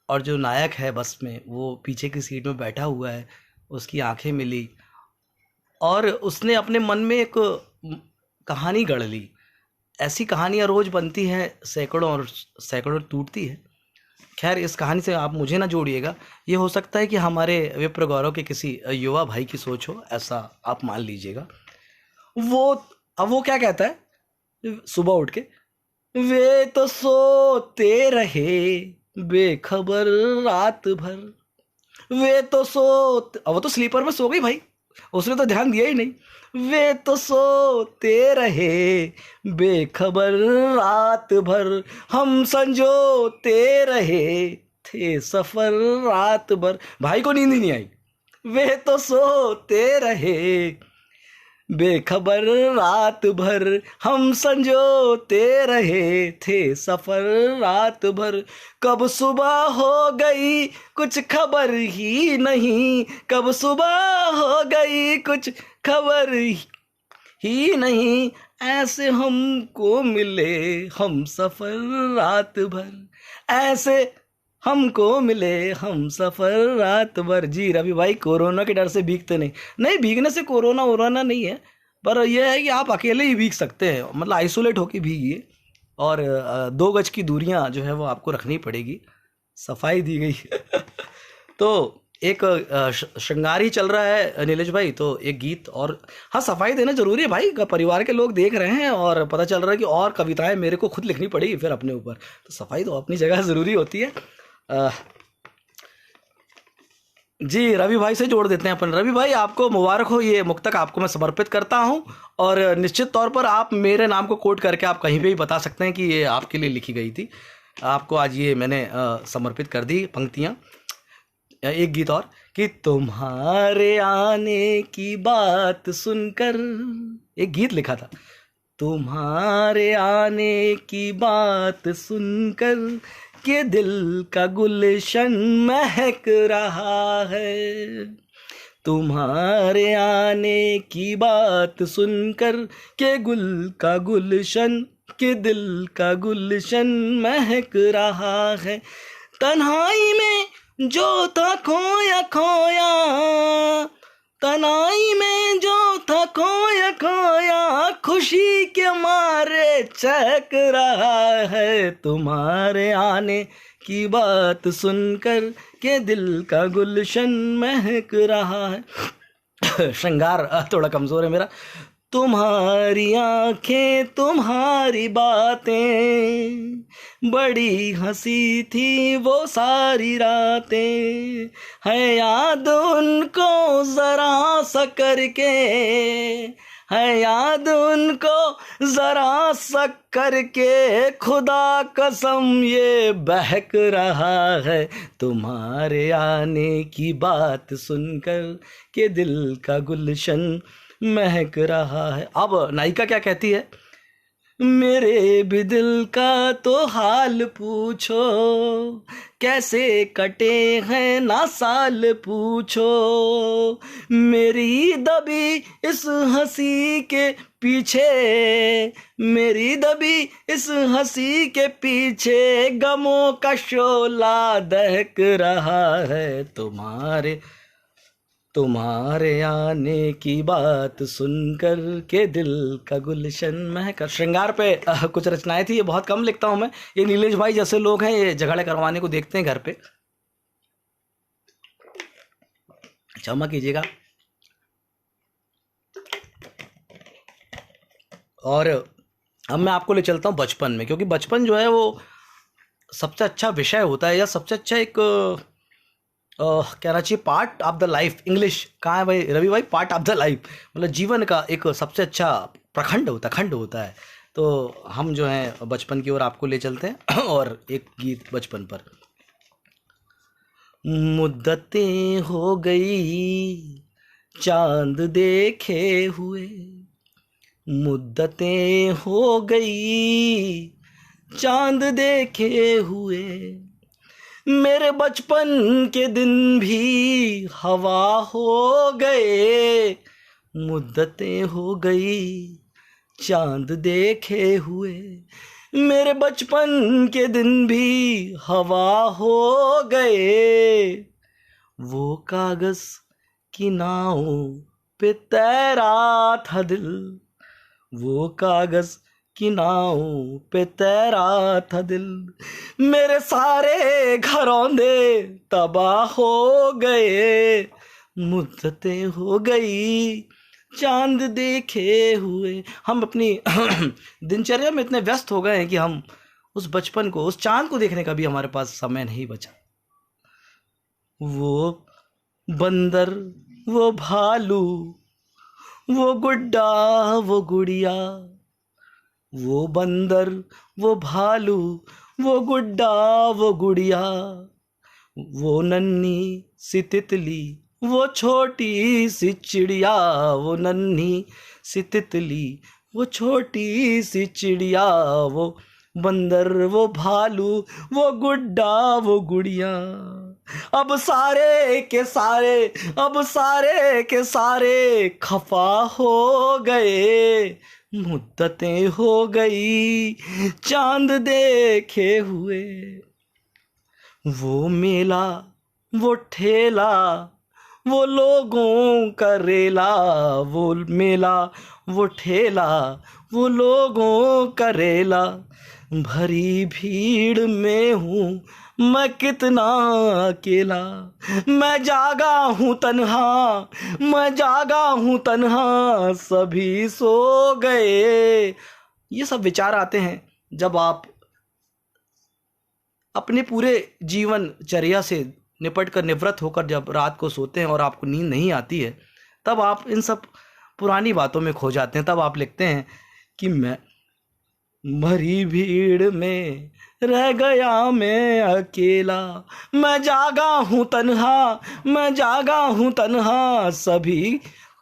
S1: और जो नायक है बस में वो पीछे की सीट में बैठा हुआ है। उसकी आंखें मिली और उसने अपने मन में एक कहानी गढ़ ली। ऐसी कहानियाँ रोज़ बनती हैं, सैकड़ों और सैकड़ों टूटती है। खैर, इस कहानी से आप मुझे ना जोड़िएगा, ये हो सकता है कि हमारे विप्र गौरव के किसी युवा भाई की सोच हो, ऐसा आप मान लीजिएगा। अब वो क्या कहता है सुबह उठ के, वे तो सोते रहे बेखबर रात भर, वे तो सोते, अब वो तो स्लीपर में सो गई भाई, उसने तो ध्यान दिया ही नहीं। वे तो सोते रहे बेखबर रात भर, हम संजोते रहे थे सफर रात भर। भाई को नींद ही नहीं आई। वे तो सोते रहे बेखबर रात भर, हम संजोते रहे थे सफर रात भर। कब सुबह हो गई कुछ खबर ही नहीं, कब सुबह हो गई कुछ खबर ही नहीं। ऐसे हमको मिले हम सफर रात भर, ऐसे हमको मिले हम सफर रात भर। जी रवि भाई, कोरोना के डर से भीगते नहीं, भीगने से कोरोना नहीं है, पर यह है कि आप अकेले ही भीग सकते हैं, मतलब आइसोलेट होके भीगिए, और 2 गज की दूरियां जो है वो आपको रखनी पड़ेगी। सफाई दी गई तो एक श्रृंगार ही चल रहा है नीलेश भाई, तो एक गीत और, हाँ सफाई देना जरूरी है भाई, परिवार के लोग देख रहे हैं और पता चल रहा है कि और कविताएं मेरे को खुद लिखनी पड़ेगी फिर अपने ऊपर, तो सफाई तो अपनी जगह ज़रूरी होती है। जी रवि भाई से जोड़ देते हैं अपन। रवि भाई आपको मुबारक हो, ये मुक्तक आपको मैं समर्पित करता हूं, और निश्चित तौर पर आप मेरे नाम को कोट करके आप कहीं पे भी बता सकते हैं कि ये आपके लिए लिखी गई थी। आपको आज ये मैंने समर्पित कर दी पंक्तियां। एक गीत और, कि तुम्हारे आने की बात सुनकर, एक गीत लिखा था, तुम्हारे आने की बात सुनकर के दिल का गुलशन महक रहा है, तुम्हारे आने की बात सुनकर के गुलशन के दिल का गुलशन महक रहा है, तन्हाई में जो था खोया खोया, तन्हाई में जो था खोया खोया, खुशी के मारे चहक रहा है, तुम्हारे आने की बात सुनकर के दिल का गुलशन महक रहा है। श्रृंगार थोड़ा कमज़ोर है मेरा। तुम्हारी आंखें तुम्हारी बातें, बड़ी हंसी थी वो सारी रातें, है याद उनको ज़रा सा करके, है याद उनको ज़रा सा करके, खुदा कसम ये बहक रहा है, तुम्हारे आने की बात सुनकर के दिल का गुलशन महक रहा है। अब नायिका क्या कहती है, मेरे भी दिल का तो हाल पूछो, कैसे कटे हैं ना साल पूछो, मेरी दबी इस हंसी के पीछे, मेरी दबी इस हंसी के पीछे, गमों का शोला दहक रहा है, तुम्हारे आने की बात सुनकर के दिल का गुलशन महक। श्रृंगार पे कुछ रचनाएं थी, ये बहुत कम लिखता हूं मैं, ये नीलेश भाई जैसे लोग हैं ये झगड़े करवाने को देखते हैं घर पे, क्षमा कीजिएगा। और अब मैं आपको ले चलता हूं बचपन में, क्योंकि बचपन जो है वो सबसे अच्छा विषय होता है, या सबसे अच्छा एक कहना चाहिए part of the life. English कहाँ है भाई रवि भाई, पार्ट ऑफ द लाइफ, मतलब जीवन का एक सबसे अच्छा खंड होता है। तो हम जो हैं बचपन की ओर आपको ले चलते हैं और एक गीत बचपन पर। मुद्दतें हो गई चांद देखे हुए, मुद्दतें हो गई चांद देखे हुए, मेरे बचपन के दिन भी हवा हो गए, मुद्दतें हो गई चांद देखे हुए, मेरे बचपन के दिन भी हवा हो गए, वो कागज की नाव पे तैरा था दिल, वो कागज की नाव पे तैरा था दिल, मेरे सारे घरौंदे तबाह हो गए, मुद्दतें हो गई चांद देखे हुए। हम अपनी दिनचर्या में इतने व्यस्त हो गए हैं कि हम उस बचपन को, उस चांद को देखने का भी हमारे पास समय नहीं बचा। वो बंदर, वो भालू, वो गुड्डा, वो गुड़िया, वो बंदर, वो भालू, वो गुड्डा, वो गुड़िया, वो नन्ही सी तितली, वो छोटी सी चिड़िया, वो नन्ही सी तितली, वो छोटी सी चिड़िया, वो बंदर, वो भालू, वो गुड्डा, वो गुड़िया, अब सारे के सारे, अब सारे के सारे खफा हो गए, मुद्दतें हो गई चांद देखे हुए, वो मेला, वो ठेला, वो लोगों का रेला, वो मेला, वो ठेला, वो लोगों का रेला। भरी भीड़ में हूँ मैं कितना अकेला, मैं जागा हूँ तन्हा, मैं जागा हूँ तन्हा, सभी सो गए। ये सब विचार आते हैं जब आप अपने पूरे जीवन चर्या से निपट कर निवृत्त होकर जब रात को सोते हैं और आपको नींद नहीं आती है, तब आप इन सब पुरानी बातों में खो जाते हैं। तब आप लिखते हैं कि मैं भरी भीड़ में रह गया मैं अकेला, मैं जागा हूँ तन्हा, मैं जागा हूँ तन्हा, सभी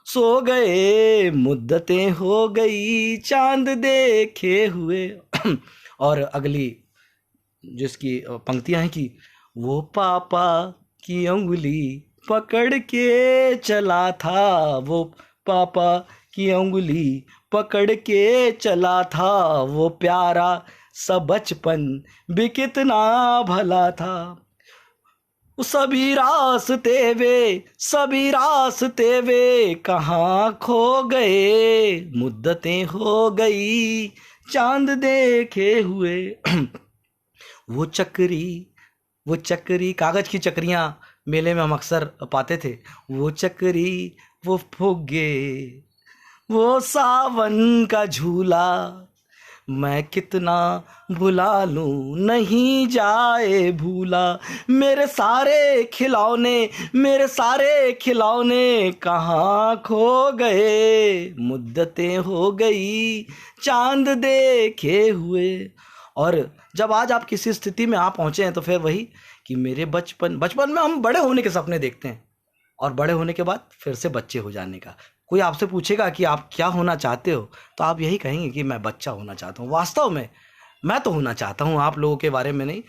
S1: सो गए, मुद्दतें हो गई चांद देखे हुए। और अगली जिसकी पंक्तियां हैं कि वो पापा की उंगली पकड़ के चला था, वो पापा की उंगली पकड़ के चला था, वो प्यारा सा बचपन भी कितना भला था। सभी रास्ते वे कहाँ खो गए, मुद्दतें हो गई चांद देखे हुए। वो चक्री कागज की चक्रियां मेले में हम अक्सर पाते थे। वो चक्री, वो फुग्गे, वो सावन का झूला, मैं कितना भुला लूं नहीं जाए भूला। मेरे सारे खिलौने कहाँ खो गए, मुद्दतें हो गई चांद देखे हुए। और जब आज आप किसी स्थिति में आ पहुंचे हैं तो फिर वही कि मेरे बचपन में हम बड़े होने के सपने देखते हैं और बड़े होने के बाद फिर से बच्चे हो जाने का। कोई आपसे पूछेगा कि आप क्या होना चाहते हो, तो आप यही कहेंगे कि मैं बच्चा होना चाहता हूँ। वास्तव में मैं तो होना चाहता हूँ, आप लोगों के बारे में नहीं।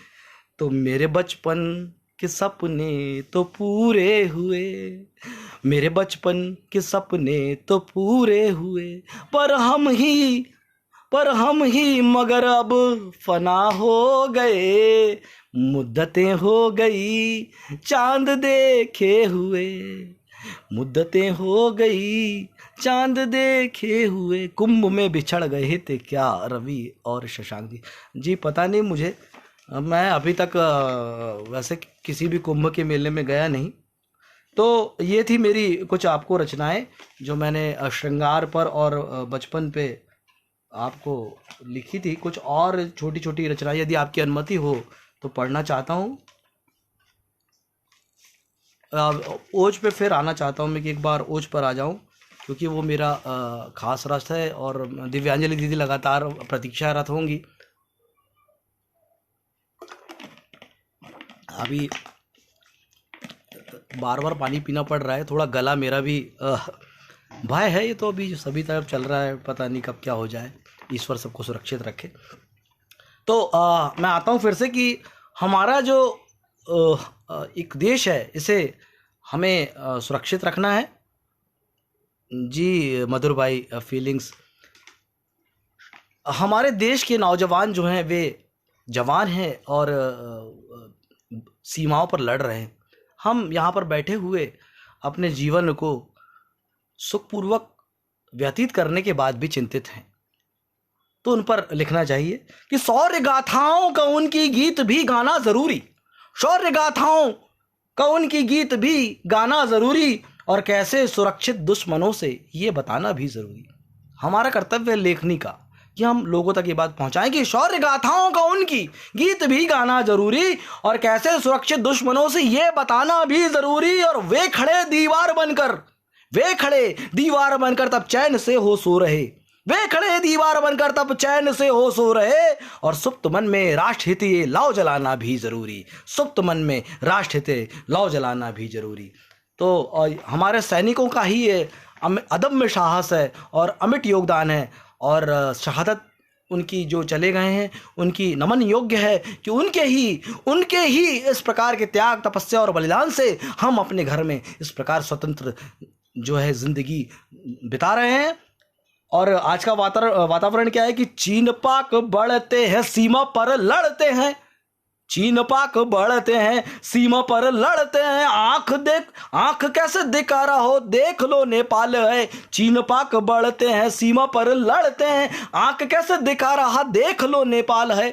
S1: तो मेरे बचपन के सपने तो पूरे हुए, मेरे बचपन के सपने तो पूरे हुए, पर हम ही मगर अब फना हो गए, मुद्दतें हो गई चांद देखे हुए, मुद्दतें हो गई चांद देखे हुए। कुंभ में बिछड़ गए थे क्या रवि और शशांक जी? पता नहीं मुझे, मैं अभी तक वैसे किसी भी कुंभ के मेले में गया नहीं। तो ये थी मेरी कुछ आपको रचनाएं जो मैंने श्रृंगार पर और बचपन पे आपको लिखी थी। कुछ और छोटी छोटी रचनाएं यदि आपकी अनुमति हो तो पढ़ना चाहता हूँ। ओज पे फिर आना चाहता हूँ मैं कि एक बार ओज पर आ जाऊँ, क्योंकि वो मेरा खास रस है और दिव्यांजलि दीदी लगातार प्रतीक्षारत होंगी। अभी बार बार पानी पीना पड़ रहा है, थोड़ा गला मेरा भी भय है। ये तो अभी सभी तरफ चल रहा है, पता नहीं कब क्या हो जाए, ईश्वर सबको सुरक्षित रखे। तो मैं आता हूँ फिर से कि हमारा जो एक देश है इसे हमें सुरक्षित रखना है। जी मधुर भाई, फीलिंग्स। हमारे देश के नौजवान जो हैं वे जवान हैं और सीमाओं पर लड़ रहे हैं। हम यहाँ पर बैठे हुए अपने जीवन को सुखपूर्वक व्यतीत करने के बाद भी चिंतित हैं। तो उन पर लिखना चाहिए कि शौर्य गाथाओं का उनकी गीत भी गाना जरूरी, शौर्य गाथाओं का उनकी गीत भी गाना जरूरी, और कैसे सुरक्षित दुश्मनों से ये बताना भी जरूरी। हमारा कर्तव्य है लेखनी का कि हम लोगों तक ये बात पहुंचाएं कि शौर्य गाथाओं का उनकी गीत भी गाना जरूरी, और कैसे सुरक्षित दुश्मनों से ये बताना भी जरूरी। और वे खड़े दीवार बनकर तब चैन से हो सो रहे, वे खड़े दीवार बनकर तब चैन से हो सो रहे, और सुप्त मन में राष्ट्रहित ये लौ जलाना भी जरूरी, सुप्त मन में राष्ट्रहित लौ जलाना भी जरूरी। तो हमारे सैनिकों का ही ये अदम्य साहस है और अमिट योगदान है, और शहादत उनकी जो चले गए हैं उनकी नमन योग्य है कि उनके ही इस प्रकार के त्याग, तपस्या और बलिदान से हम अपने घर में इस प्रकार स्वतंत्र जो है जिंदगी बिता रहे हैं। और आज का वातावरण क्या है कि चीन पाक बढ़ते हैं, सीमा पर लड़ते हैं, चीन पाक बढ़ते हैं, सीमा पर लड़ते हैं, आंख कैसे दिखा रहा हो, देख लो नेपाल है। चीन पाक बढ़ते हैं, सीमा पर लड़ते हैं, आंख कैसे दिखा रहा, देख लो नेपाल है।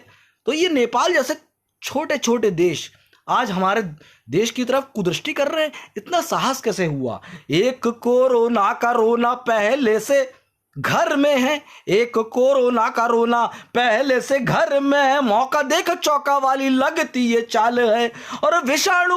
S1: तो ये नेपाल जैसे छोटे छोटे देश आज हमारे देश की तरफ कुदृष्टि कर रहे हैं। इतना साहस कैसे हुआ? एक कोरोना का रोना पहले से घर में है, एक कोरोना का रोना पहले से घर में है, मौका देख चौका वाली लगती ये चाल है। और विषाणु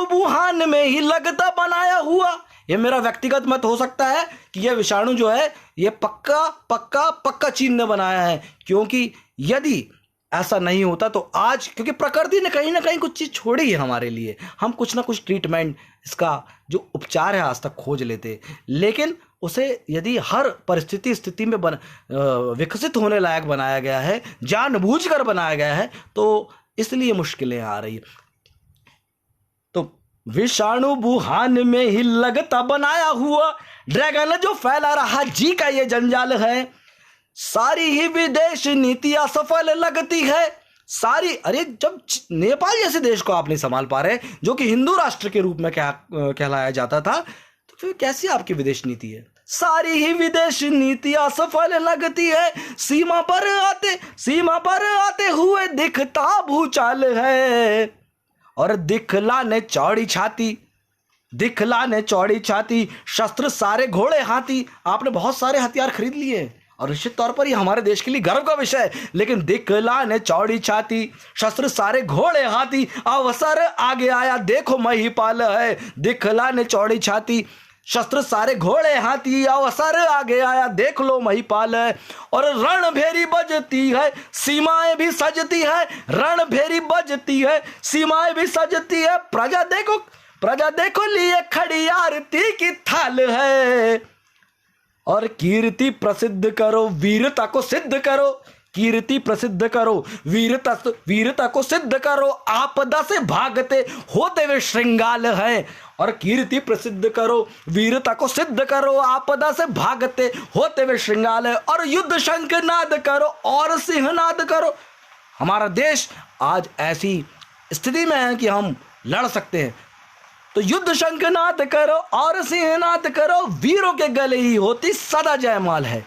S1: वुहान में ही लगता बनाया हुआ। ये मेरा व्यक्तिगत मत हो सकता है कि यह विषाणु जो है ये पक्का चीन ने बनाया है, क्योंकि यदि ऐसा नहीं होता तो आज, क्योंकि प्रकृति ने कहीं ना कहीं कुछ चीज़ छोड़ी है हमारे लिए, हम कुछ ना कुछ ट्रीटमेंट, इसका जो उपचार है आज तक खोज लेते, लेकिन उसे यदि हर स्थिति में विकसित होने लायक बनाया गया है, जानबूझकर बनाया गया है, तो इसलिए मुश्किलें आ रही है। तो विषाणु वुहान में ही लगता बनाया हुआ ड्रैगन जो फैला रहा जी का ये जंजाल है। सारी ही विदेश नीतियां सफल लगती है सारी। अरे जब नेपाल जैसे देश को आप नहीं संभाल पा रहे, जो कि हिंदू राष्ट्र के रूप में कहलाया जाता था, तो फिर कैसी आपकी विदेश नीति है? सारी ही विदेश नीतियां सफल लगती है, सीमा पर आते हुए दिखता भूचाल है। और दिखलाने चौड़ी छाती, शस्त्र सारे घोड़े हाथी। आपने बहुत सारे हथियार खरीद लिए और निश्चित तौर पर ये हमारे देश के लिए गर्व का विषय है, लेकिन दिखलाने चौड़ी छाती, शस्त्र सारे घोड़े हाथी, अवसर आगे आया देखो महिपाल है। दिखलाने चौड़ी छाती, शस्त्र सारे घोड़े हाथी, अवसर आगे आया देख लो महिपाल है। और रणभेरी बजती है, सीमाएं भी सजती है, रणभेरी बजती है, सीमाएं भी सजती है। प्रजा देखो लिए खड़ी आरती की थाल है। और कीर्ति प्रसिद्ध करो, वीरता को सिद्ध करो, कीर्ति प्रसिद्ध करो, वीरता को सिद्ध करो, आपदा से भागते होते वे श्रृंगाल हैं। और कीर्ति प्रसिद्ध करो, वीरता को सिद्ध करो, आपदा से भागते होते वे श्रृंगाल है। और युद्ध शंखनाद करो और सिंहनाद करो। हमारा देश आज ऐसी स्थिति में है कि हम लड़ सकते हैं, तो युद्ध शंखनाद करो और सिंहनाद करो, वीरों के गले ही होती सदा जयमाल है।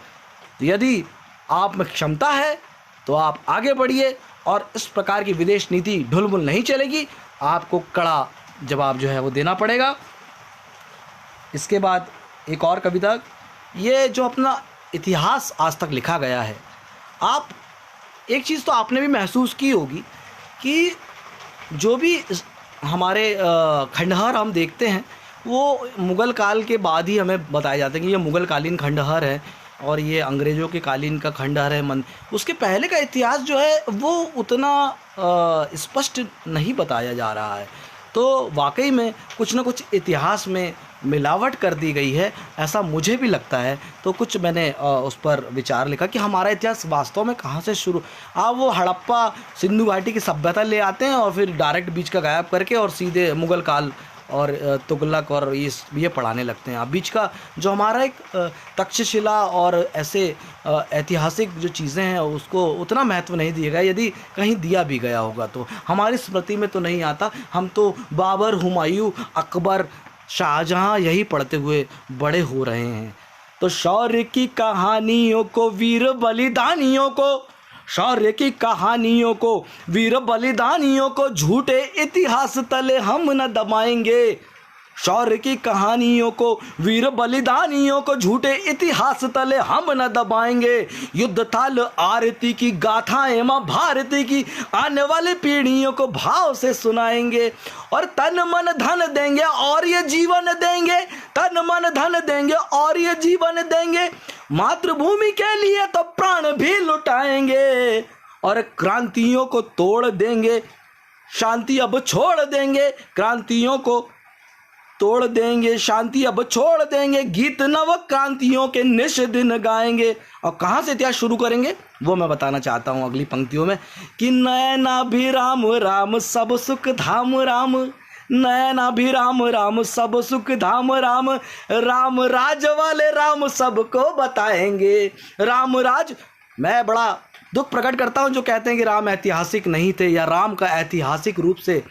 S1: तो यदि आप में क्षमता है तो आप आगे बढ़िए, और इस प्रकार की विदेश नीति ढुलमुल नहीं चलेगी, आपको कड़ा जवाब जो है वो देना पड़ेगा। इसके बाद एक और कविता, ये जो अपना इतिहास आज तक लिखा गया है, आप एक चीज़ तो आपने भी महसूस की होगी कि जो भी हमारे खंडहर हम देखते हैं वो मुग़ल काल के बाद ही हमें बताए जाते हैं कि ये मुग़ल कालीन खंडहर है और ये अंग्रेज़ों के कालीन का खंडहर है। उसके पहले का इतिहास जो है वो उतना स्पष्ट नहीं बताया जा रहा है। तो वाकई में कुछ ना कुछ इतिहास में मिलावट कर दी गई है, ऐसा मुझे भी लगता है। तो कुछ मैंने उस पर विचार लिखा कि हमारा इतिहास वास्तव में कहाँ से शुरू। आप वो हड़प्पा सिंधु घाटी की सभ्यता ले आते हैं और फिर डायरेक्ट बीच का गायब करके और सीधे मुग़ल काल और तुगलक और ये पढ़ाने लगते हैं। अब बीच का जो हमारा एक तक्षशिला और ऐसे ऐतिहासिक जो चीज़ें हैं उसको उतना महत्व नहीं दिया गया, यदि कहीं दिया भी गया होगा तो हमारी स्मृति में तो नहीं आता। हम तो बाबर, हुमायूं, अकबर, शाहजहाँ यही पढ़ते हुए बड़े हो रहे हैं। तो शौर्य की कहानियों को, वीर बलिदानियों को, शौर्य की कहानियों को, वीर बलिदानियों को झूठे इतिहास तले हम न दबाएंगे। शौर्य की कहानियों को, वीर बलिदानियों को झूठे इतिहास तले हम न दबाएंगे। युद्ध ताल आरती की गाथाएं माँ भारती की आने वाली पीढ़ियों को भाव से सुनाएंगे। और तन मन धन देंगे और ये जीवन देंगे, तन मन धन देंगे और ये जीवन देंगे। मातृभूमि के लिए तो प्राण भी लुटाएंगे। और क्रांतियों को तोड़ देंगे, शांति अब छोड़ देंगे। क्रांतियों को तोड़ देंगे, शांति अब छोड़ देंगे। गीत नव क्रांतियों के निश दिन गाएंगे। और कहाँ से इतिहास शुरू करेंगे वो मैं बताना चाहता हूँ अगली पंक्तियों में कि नयना भी राम राम सब सुख धाम राम, नयना भी राम राम सब सुख धाम राम। राम राज वाले राम सबको बताएंगे। राम राज, मैं बड़ा दुख प्रकट करता हूँ जो कहते हैं कि राम ऐतिहासिक नहीं थे या राम का ऐतिहासिक रूप से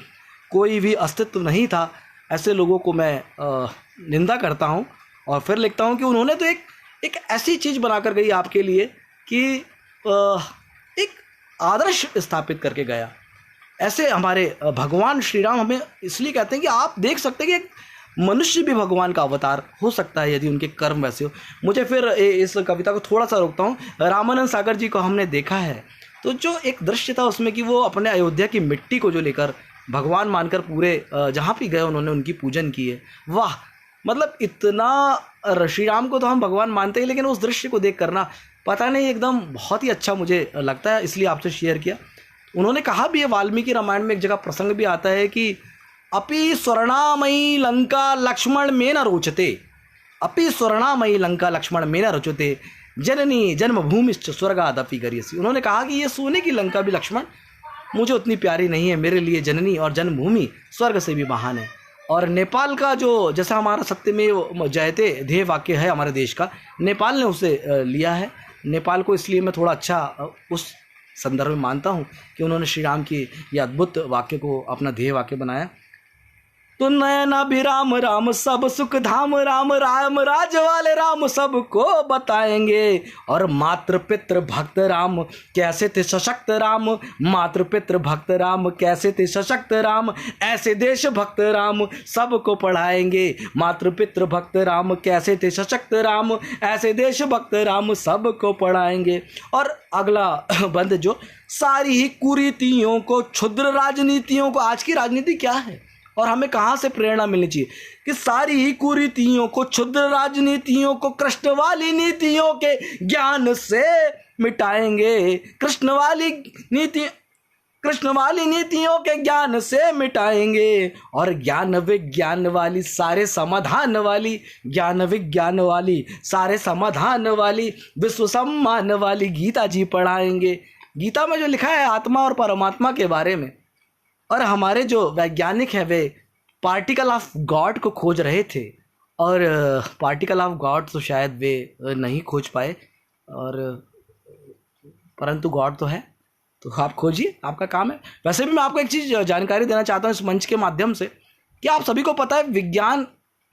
S1: कोई भी अस्तित्व नहीं था। ऐसे लोगों को मैं निंदा करता हूँ और फिर लिखता हूँ कि उन्होंने तो एक ऐसी चीज़ बनाकर गई आपके लिए कि एक आदर्श स्थापित करके गया। ऐसे हमारे भगवान श्री राम हमें इसलिए कहते हैं कि आप देख सकते हैं कि एक मनुष्य भी भगवान का अवतार हो सकता है यदि उनके कर्म वैसे हो। मुझे फिर इस कविता को थोड़ा सा रोकता हूँ। रामानंद सागर जी को हमने देखा है तो जो एक दृश्य था उसमें कि वो अपने अयोध्या की मिट्टी को जो लेकर भगवान मानकर पूरे जहाँ भी गए उन्होंने उनकी पूजन की है। वाह, मतलब इतना श्री राम को तो हम भगवान मानते हैं लेकिन उस दृश्य को देख करना पता नहीं एकदम बहुत ही अच्छा मुझे लगता है, इसलिए आपसे शेयर किया। उन्होंने कहा भी है, वाल्मीकि रामायण में एक जगह प्रसंग भी आता है कि अपि स्वर्णामयी लंका लक्ष्मण में न रोचते, अपि स्वर्णामयी लंका लक्ष्मण में न रोचते, जननी जन्मभूमिश्च स्वर्गादपि गरीयसी। उन्होंने कहा कि ये सोने की लंका भी लक्ष्मण मुझे उतनी प्यारी नहीं है, मेरे लिए जननी और जन्मभूमि स्वर्ग से भी महान है। और नेपाल का जो जैसा हमारा सत्यमेव जयते ध्येय वाक्य है हमारे देश का, नेपाल ने उसे लिया है। नेपाल को इसलिए मैं थोड़ा अच्छा उस संदर्भ में मानता हूँ कि उन्होंने श्री राम की ये अद्भुत वाक्य को अपना ध्येय वाक्य बनाया। तो नयना भी राम राम सब सुख धाम, राम राम राज वाले राम सबको बताएंगे। और मातृ पितृ भक्त राम कैसे थे सशक्त राम, मातृ पितृ भक्त राम कैसे थे सशक्त राम, ऐसे देश भक्त राम सबको पढ़ाएंगे। मातृ पितृ भक्त राम कैसे थे सशक्त राम, ऐसे देश भक्त राम सबको पढ़ाएंगे। और अगला बंद जो सारी ही कुरीतियों को क्षुद्र राजनीतियों को, आज की राजनीति क्या है और हमें कहाँ से प्रेरणा मिलनी चाहिए कि सारी ही कुरीतियों को क्षुद्र राजनीतियों को कृष्ण वाली नीतियों के ज्ञान से मिटाएंगे। कृष्ण वाली नीतियों के ज्ञान से मिटाएंगे। और ज्ञान विज्ञान वाली सारे समाधान वाली, ज्ञान विज्ञान वाली सारे समाधान वाली, विश्व सम्मान वाली गीता जी पढ़ाएंगे। गीता में जो लिखा है आत्मा और परमात्मा के बारे में, और हमारे जो वैज्ञानिक हैं वे पार्टिकल ऑफ गॉड को खोज रहे थे और पार्टिकल ऑफ गॉड तो शायद वे नहीं खोज पाए, और परंतु गॉड तो है, तो आप खोजिए, आपका काम है। वैसे भी मैं आपको एक चीज़ जानकारी देना चाहता हूँ इस मंच के माध्यम से कि आप सभी को पता है विज्ञान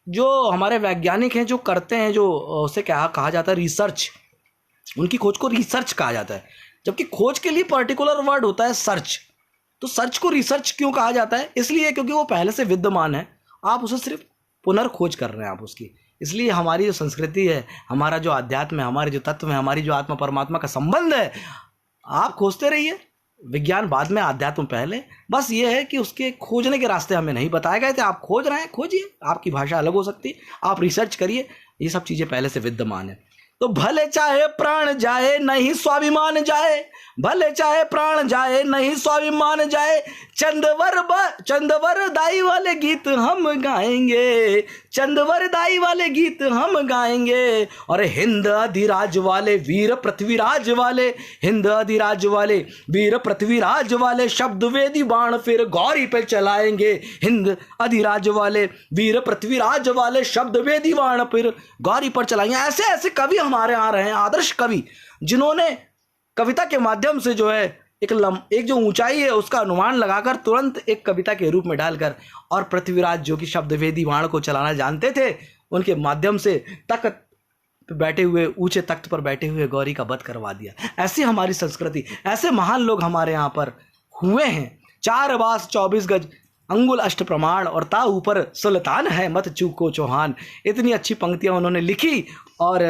S1: जो हमारे वैज्ञानिक हैं जो करते हैं, जो उसे क्या कहा जाता है, रिसर्च, उनकी खोज को रिसर्च कहा जाता है, जबकि खोज के लिए पर्टिकुलर वर्ड होता है सर्च। तो सर्च को रिसर्च क्यों कहा जाता है? इसलिए क्योंकि वो पहले से विद्यमान है, आप उसे सिर्फ पुनर्खोज कर रहे हैं आप उसकी। इसलिए हमारी जो संस्कृति है, हमारा जो अध्यात्म है, हमारे जो तत्व है, हमारी जो आत्मा परमात्मा का संबंध है, आप खोजते रहिए। विज्ञान बाद में, अध्यात्म पहले। बस ये है कि उसके खोजने के रास्ते हमें नहीं बताए गए थे, आप खोज रहे हैं, खोजिए। आपकी भाषा अलग हो सकती है, आप रिसर्च करिए, ये सब चीज़ें पहले से विद्यमान है। तो भले चाहे प्राण जाए नहीं स्वाभिमान जाए, भले चाहे प्राण जाए नहीं स्वाभिमान जाए, चंदवर दाई वाले गीत हम गाएंगे, चंदवर दाई वाले गीत हम गाएंगे। और हिंद अधिराज वाले वीर पृथ्वीराज वाले, हिंद अधिराज वाले वीर पृथ्वीराज वाले, शब्द वेदी बाण फिर गौरी पे चलाएंगे। हिंद अधिराज वाले वीर पृथ्वीराज वाले, शब्द वेदी बाण फिर गौरी पर चलाएंगे। ऐसे ऐसे कवि हमारे यहाँ रहे हैं, आदर्श कवि, जिन्होंने कविता के माध्यम से जो है एक जो ऊंचाई है उसका अनुमान लगाकर तुरंत एक कविता के रूप में डालकर, और पृथ्वीराज जो कि शब्दवेदी बाण को चलाना जानते थे, उनके माध्यम से तख्त पे बैठे हुए, ऊंचे तख्त पर बैठे हुए गौरी का वध करवा दिया। ऐसी हमारी संस्कृति, ऐसे महान लोग हमारे यहाँ पर हुए हैं। 4 बास 24 गज अंगुल अष्ट प्रमाण, और ता ऊपर सुल्तान है मत चूको चौहान। इतनी अच्छी पंक्तियाँ उन्होंने लिखी और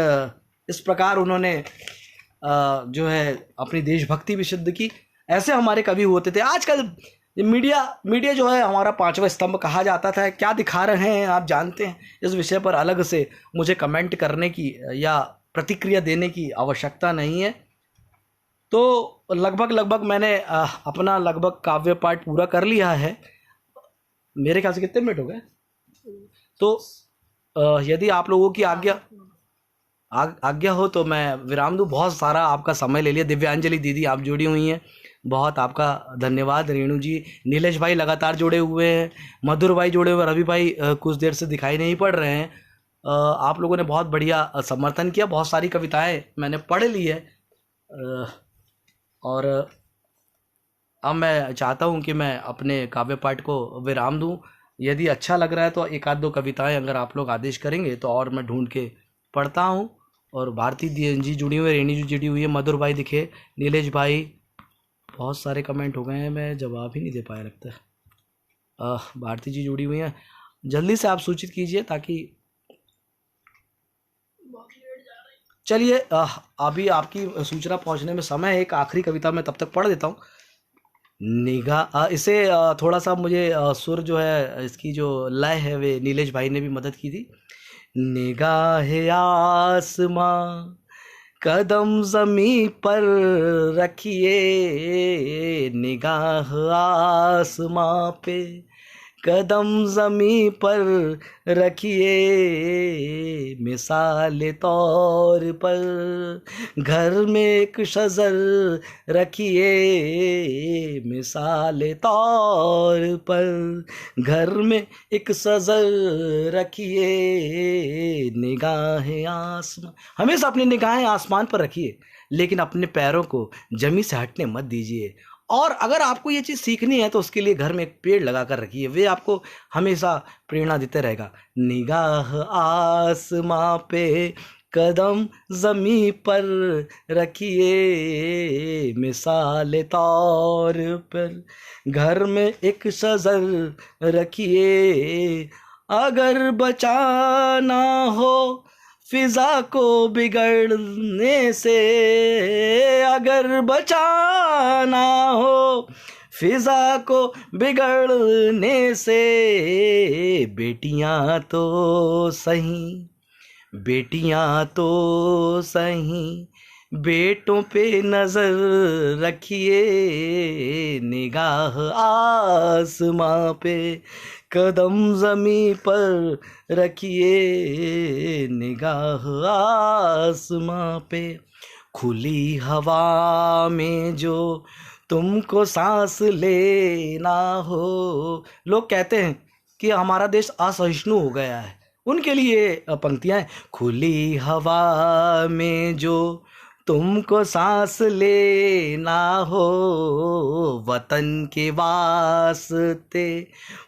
S1: इस प्रकार उन्होंने जो है अपनी देशभक्ति भी सिद्ध की। ऐसे हमारे कवि होते थे। आजकल मीडिया जो है हमारा 5वां स्तंभ कहा जाता था, क्या दिखा रहे हैं आप जानते हैं। इस विषय पर अलग से मुझे कमेंट करने की या प्रतिक्रिया देने की आवश्यकता नहीं है। तो लगभग मैंने अपना लगभग काव्य पाठ पूरा कर लिया है। मेरे ख्याल से कितने मिनट हो गए? तो यदि आप लोगों की आज्ञा हो तो मैं विराम दूं। बहुत सारा आपका समय ले लिया। दिव्यांजलि दीदी आप जुड़ी हुई हैं, बहुत आपका धन्यवाद। रेणु जी, नीलेश भाई लगातार जुड़े हुए हैं, मधुर भाई जुड़े हुए, रवि भाई कुछ देर से दिखाई नहीं पड़ रहे हैं। आप लोगों ने बहुत बढ़िया समर्थन किया। बहुत सारी कविताएं मैंने पढ़ ली है। और अब मैं चाहता हूँ कि मैं अपने काव्य पाठ को विराम दूँ। यदि अच्छा लग रहा है तो एक आध दो कविताएं अगर आप लोग आदेश करेंगे तो और मैं ढूंढ के पढ़ता हूँ। और भारती जी जुड़ी हुई है, रेणी जी जुड़ी हुई है, मधुर भाई दिखे, नीलेश भाई, बहुत सारे कमेंट हो गए हैं, मैं जवाब ही नहीं दे पाया लगता है। भारती जी जुड़ी हुई हैं, जल्दी से आप सूचित कीजिए ताकि चलिए अभी आपकी सूचना पहुंचने में समय है। एक आखिरी कविता मैं तब तक पढ़ देता हूँ। निगाह इसे थोड़ा सा मुझे सुर जो है इसकी जो लय है वे नीलेश भाई ने भी मदद की थी। निगाह आसमां कदम जमी पर रखिए, निगाह आसमां पे कदम जमी पर रखिए, मिसाल तौर पर घर में एक शजर रखिए, मिसाल तौर पर घर में एक सजर रखिए, निगाहें आसमान, हमेशा अपनी निगाहें आसमान पर रखिए, लेकिन अपने पैरों को जमीन से हटने मत दीजिए। और अगर आपको ये चीज़ सीखनी है तो उसके लिए घर में एक पेड़ लगा कर रखिए, वे आपको हमेशा प्रेरणा देते रहेगा। निगाह आसमां पे कदम जमी पर रखिए, मिसाल तौर पर घर में एक शजर रखिए, अगर बचाना हो फिजा को बिगड़ने से, अगर बचाना हो फिजा को बिगड़ने से, बेटियां तो सही, बेटियां तो सही, बेटों पे नजर रखिए, निगाह आसमां पे कदम जमी पर रखिए, निगाह आसमां पे। खुली हवा में जो तुमको सांस लेना हो, लोग कहते हैं कि हमारा देश असहिष्णु हो गया है, उनके लिए पंक्तियां हैं। खुली हवा में जो तुमको सांस लेना हो, वतन के वास्ते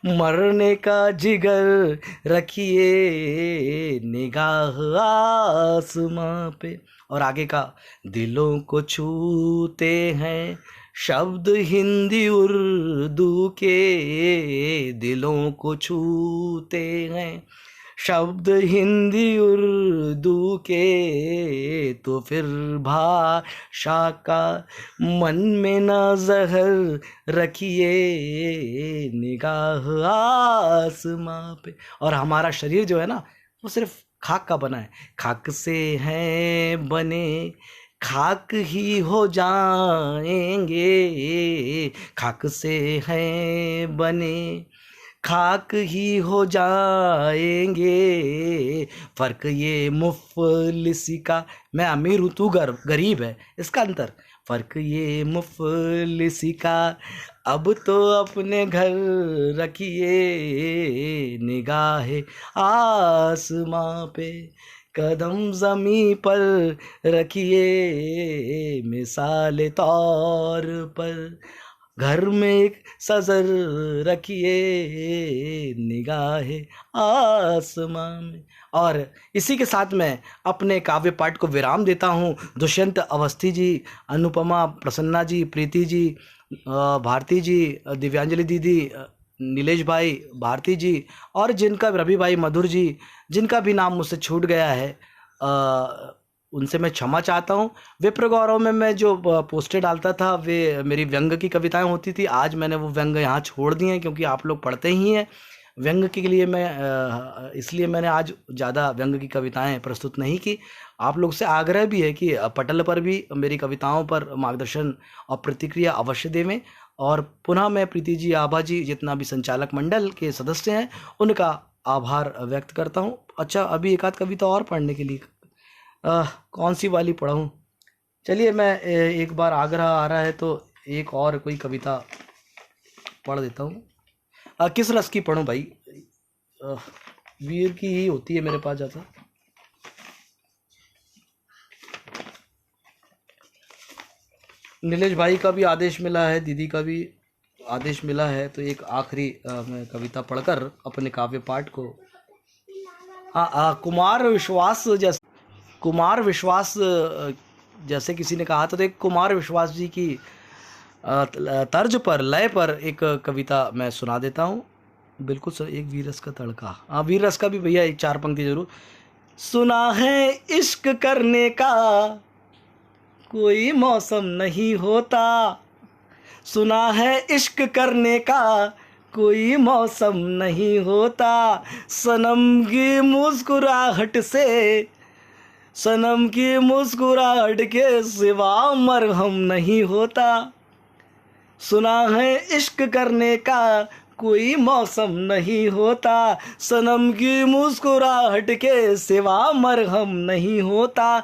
S1: मरने का जिगर रखिए, निगाह आसमां पे। और आगे का, दिलों को छूते हैं शब्द हिंदी उर्दू के, दिलों को छूते हैं शब्द हिंदी उर्दू के, तो फिर भाषा का मन में न जहर रखिए, निगाह आसमां पे। और हमारा शरीर जो है ना वो सिर्फ खाक का बना है, खाक से हैं बने खाक ही हो जाएंगे, खाक से हैं बने खाक ही हो जाएंगे, फर्क ये मुफलिसी का, मैं अमीर हूँ तू गरीब है, इसका अंतर। फर्क ये मुफलिसी का, अब तो अपने घर रखिए, निगाहे आसमां पे कदम जमी पर रखिए, मिसाल तौर पर घर में एक सजर रखिए, निगाहे आसमां में। और इसी के साथ मैं अपने काव्य पाठ को विराम देता हूँ। दुष्यंत अवस्थी जी, अनुपमा, प्रसन्ना जी, प्रीति जी, भारती जी, दिव्यांजलि दीदी, नीलेश भाई, भारती जी, और जिनका रवि भाई, मधुर जी, जिनका भी नाम मुझसे छूट गया है उनसे मैं क्षमा चाहता हूँ। विप्र गौरव में मैं जो पोस्टर डालता था वे मेरी व्यंग की कविताएं होती थी, आज मैंने वो व्यंग यहाँ छोड़ दिए हैं क्योंकि आप लोग पढ़ते ही हैं व्यंग के लिए। मैं इसलिए मैंने आज ज़्यादा व्यंग की कविताएं प्रस्तुत नहीं की। आप लोग से आग्रह भी है कि पटल पर भी मेरी कविताओं पर मार्गदर्शन और प्रतिक्रिया अवश्य देवें। और पुनः मैं प्रीति जी, आभा जी, जितना भी संचालक मंडल के सदस्य हैं उनका आभार व्यक्त करता हूँ। अच्छा, अभी एक आध कविता और पढ़ने के लिए कौन सी वाली पढ़ूं? चलिए मैं एक बार आग्रह आ रहा है तो एक और कोई कविता पढ़ देता हूँ। किस रस की पढ़ूं भाई? वीर की ही होती है मेरे पास ज़्यादा। नीलेश भाई का भी आदेश मिला है, दीदी का भी आदेश मिला है, तो एक आखिरी मैं कविता पढ़कर अपने काव्य पाठ को कुमार विश्वास जैसे किसी ने कहा था, तो एक कुमार विश्वास जी की तर्ज पर, लय पर एक कविता मैं सुना देता हूँ। बिल्कुल सर, एक वीर रस का तड़का। हाँ, वीर रस का भी भैया एक 4 पंक्ति जरूर। सुना है इश्क करने का कोई मौसम नहीं होता, सुना है इश्क करने का कोई मौसम नहीं होता, सनम की मुस्कुराहट से, सनम की मुस्कुराहट के सिवा मरहम नहीं होता, सुना है इश्क करने का कोई मौसम नहीं होता, सनम की मुस्कुराहट के सिवा मरहम नहीं होता,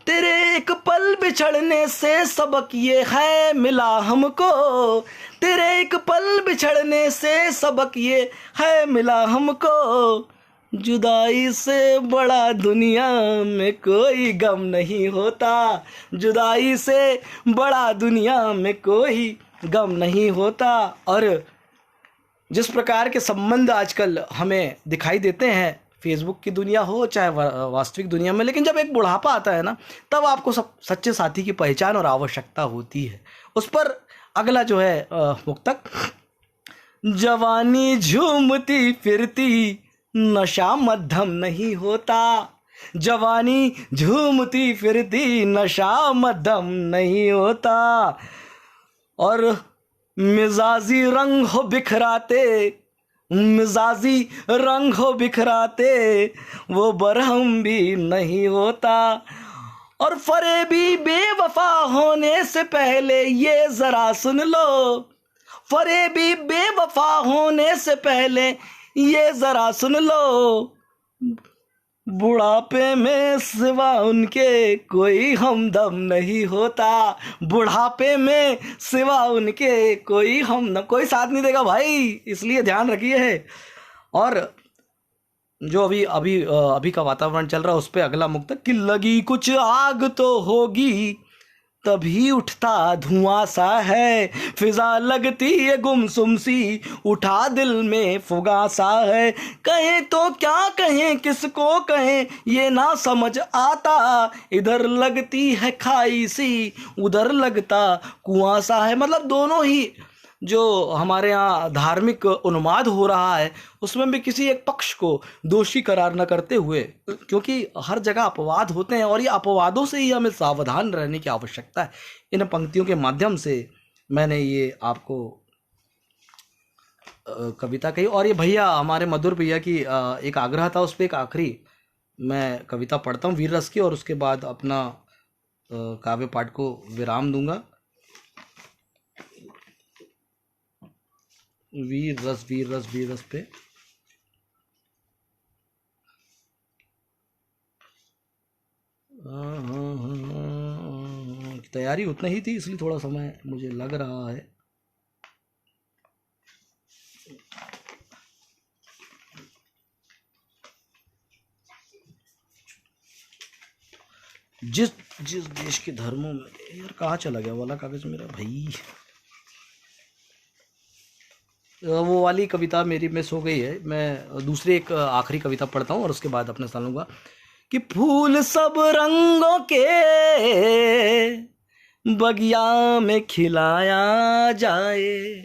S1: तेरे एक पल बिछड़ने से सबक ये है मिला हमको, तेरे एक पल बिछड़ने से सबक ये है मिला हमको, जुदाई से बड़ा दुनिया में कोई गम नहीं होता, जुदाई से बड़ा दुनिया में कोई गम नहीं होता। और जिस प्रकार के संबंध आजकल हमें दिखाई देते हैं, फेसबुक की दुनिया हो चाहे वास्तविक दुनिया में, लेकिन जब एक बुढ़ापा आता है ना, तब आपको सब सच्चे साथी की पहचान और आवश्यकता होती है। उस पर अगला जो है मुक्तक, जवानी झूमती फिरती नशा मध्यम नहीं होता, जवानी झूमती फिरती नशा मध्यम नहीं होता, और मिजाजी रंग हो बिखराते, मिजाजी रंग हो बिखराते वो बरहम भी नहीं होता, और फरेबी बेवफा होने से पहले ये ज़रा सुन लो, फरेबी बेवफा होने से पहले ये ज़रा सुन लो, बुढ़ापे में सिवा उनके कोई हमदम नहीं होता, बुढ़ापे में सिवा उनके कोई कोई साथ नहीं देगा भाई, इसलिए ध्यान रखिए है। और जो अभी का वातावरण चल रहा है, उस पर अगला मुक्तक, कि लगी कुछ आग तो होगी तभी उठता धुआं सा है, फिजा लगती है गुमसुम सी उठा दिल में फुगा सा है, कहें तो क्या कहें किसको कहें ये ना समझ आता, इधर लगती है खाई सी उधर लगता कुआं सा है। मतलब दोनों ही जो हमारे यहाँ धार्मिक उन्माद हो रहा है, उसमें भी किसी एक पक्ष को दोषी करार न करते हुए, क्योंकि हर जगह अपवाद होते हैं और ये अपवादों से ही हमें सावधान रहने की आवश्यकता है। इन पंक्तियों के माध्यम से मैंने ये आपको कविता कही। और ये भैया हमारे मधुर भैया की एक आग्रह था, उस पर एक आखिरी मैं कविता पढ़ता हूँ वीर रस की, और उसके बाद अपना काव्य पाठ को विराम दूंगा। वीर रस वीर रस वीर रस पे तैयारी उतना ही थी, इसलिए थोड़ा समय मुझे लग रहा है। जिस जिस देश के धर्मों में, यार कहाँ चला गया वाला कागज मेरा भाई, वो वाली कविता मेरी मिस हो गई है। मैं दूसरी एक आखिरी कविता पढ़ता हूँ और उसके बाद अपने स्थान लूँगा। कि फूल सब रंगों के बगिया में खिलाया जाए,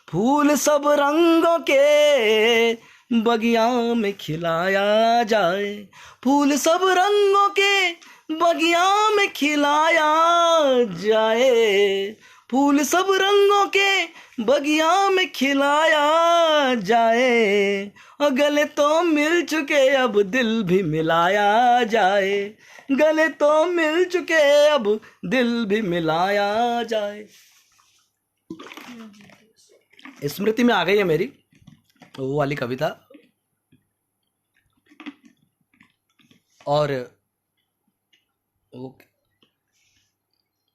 S1: फूल सब रंगों के बगिया में खिलाया जाए, फूल सब रंगों के बगिया में खिलाया जाए, फूल सब रंगों के बगिया में खिलाया जाए, और गले तो मिल चुके अब दिल भी मिलाया जाए, गले तो मिल चुके अब दिल भी मिलाया जाए। स्मृति में आ गई है मेरी वो वाली कविता। और ओके,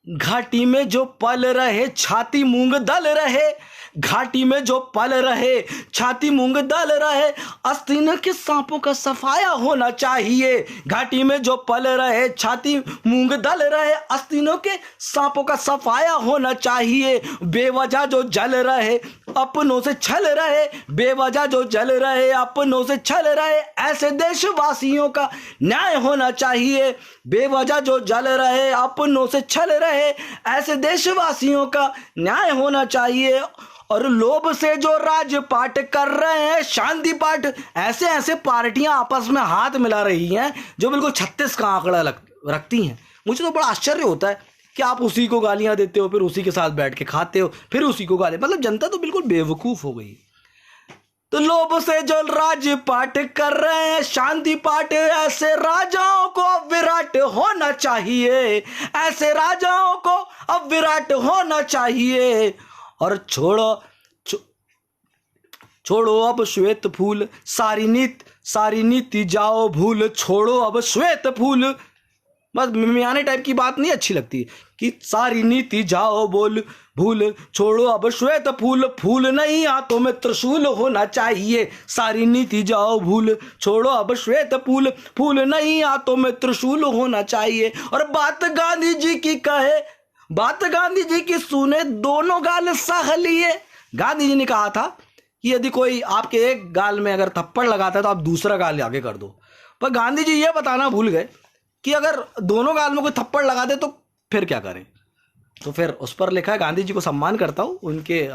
S1: घाटी में जो पल रहे छाती मूंग दल रहे, घाटी में जो पल रहे छाती मूंग दल रहे, आस्तीन के सांपों का सफाया होना चाहिए। घाटी में जो पल रहे छाती मूंग दल रहे, आस्तीनों के सांपों का सफाया होना चाहिए। बेवजह जो जल रहे अपनों से छल रहे, बेवजह जो जल रहे अपनों से छल रहे, ऐसे देशवासियों का न्याय होना चाहिए। बेवजह जो जल रहे अपनों से छल रहे, ऐसे देशवासियों का न्याय होना चाहिए। और लोभ से जो राजपाट कर रहे हैं शांति पाठ, ऐसे ऐसे पार्टियां आपस में हाथ मिला रही हैं जो बिल्कुल 36 का आंकड़ा रखती हैं। मुझे तो बड़ा आश्चर्य होता है कि आप उसी को गालियां देते हो, फिर उसी के साथ बैठ के खाते हो, फिर उसी को गाली, मतलब जनता तो बिल्कुल बेवकूफ हो गई। तो लोभ से जो राजपाट कर रहे हैं शांति पाठ, ऐसे राजाओं को अब विराट होना चाहिए, ऐसे राजाओं को अब विराट होना चाहिए। और छोड़ो अब श्वेत फूल, सारी नीति जाओ भूल, छोड़ो अब श्वेत फूल। बस मियाने टाइप की बात नहीं अच्छी लगती कि सारी नीति जाओ भूल, छोड़ो अब श्वेत फूल, फूल नहीं हाथों में त्रिशूल होना चाहिए। सारी नीति जाओ भूल, छोड़ो अब श्वेत फूल, फूल नहीं हाथों में त्रिशूल होना चाहिए। और बात गांधी जी की कहे, बात गांधी जी की सुने, दोनों गाल सह लिए। गांधी जी ने कहा था कि यदि कोई आपके एक गाल में अगर थप्पड़ लगाता है तो आप दूसरा गाल आगे कर दो, पर गांधी जी ये बताना भूल गए कि अगर दोनों गाल में कोई थप्पड़ लगा दे तो फिर क्या करें। तो फिर उस पर लिखा है, गांधी जी को सम्मान करता हूँ उनके,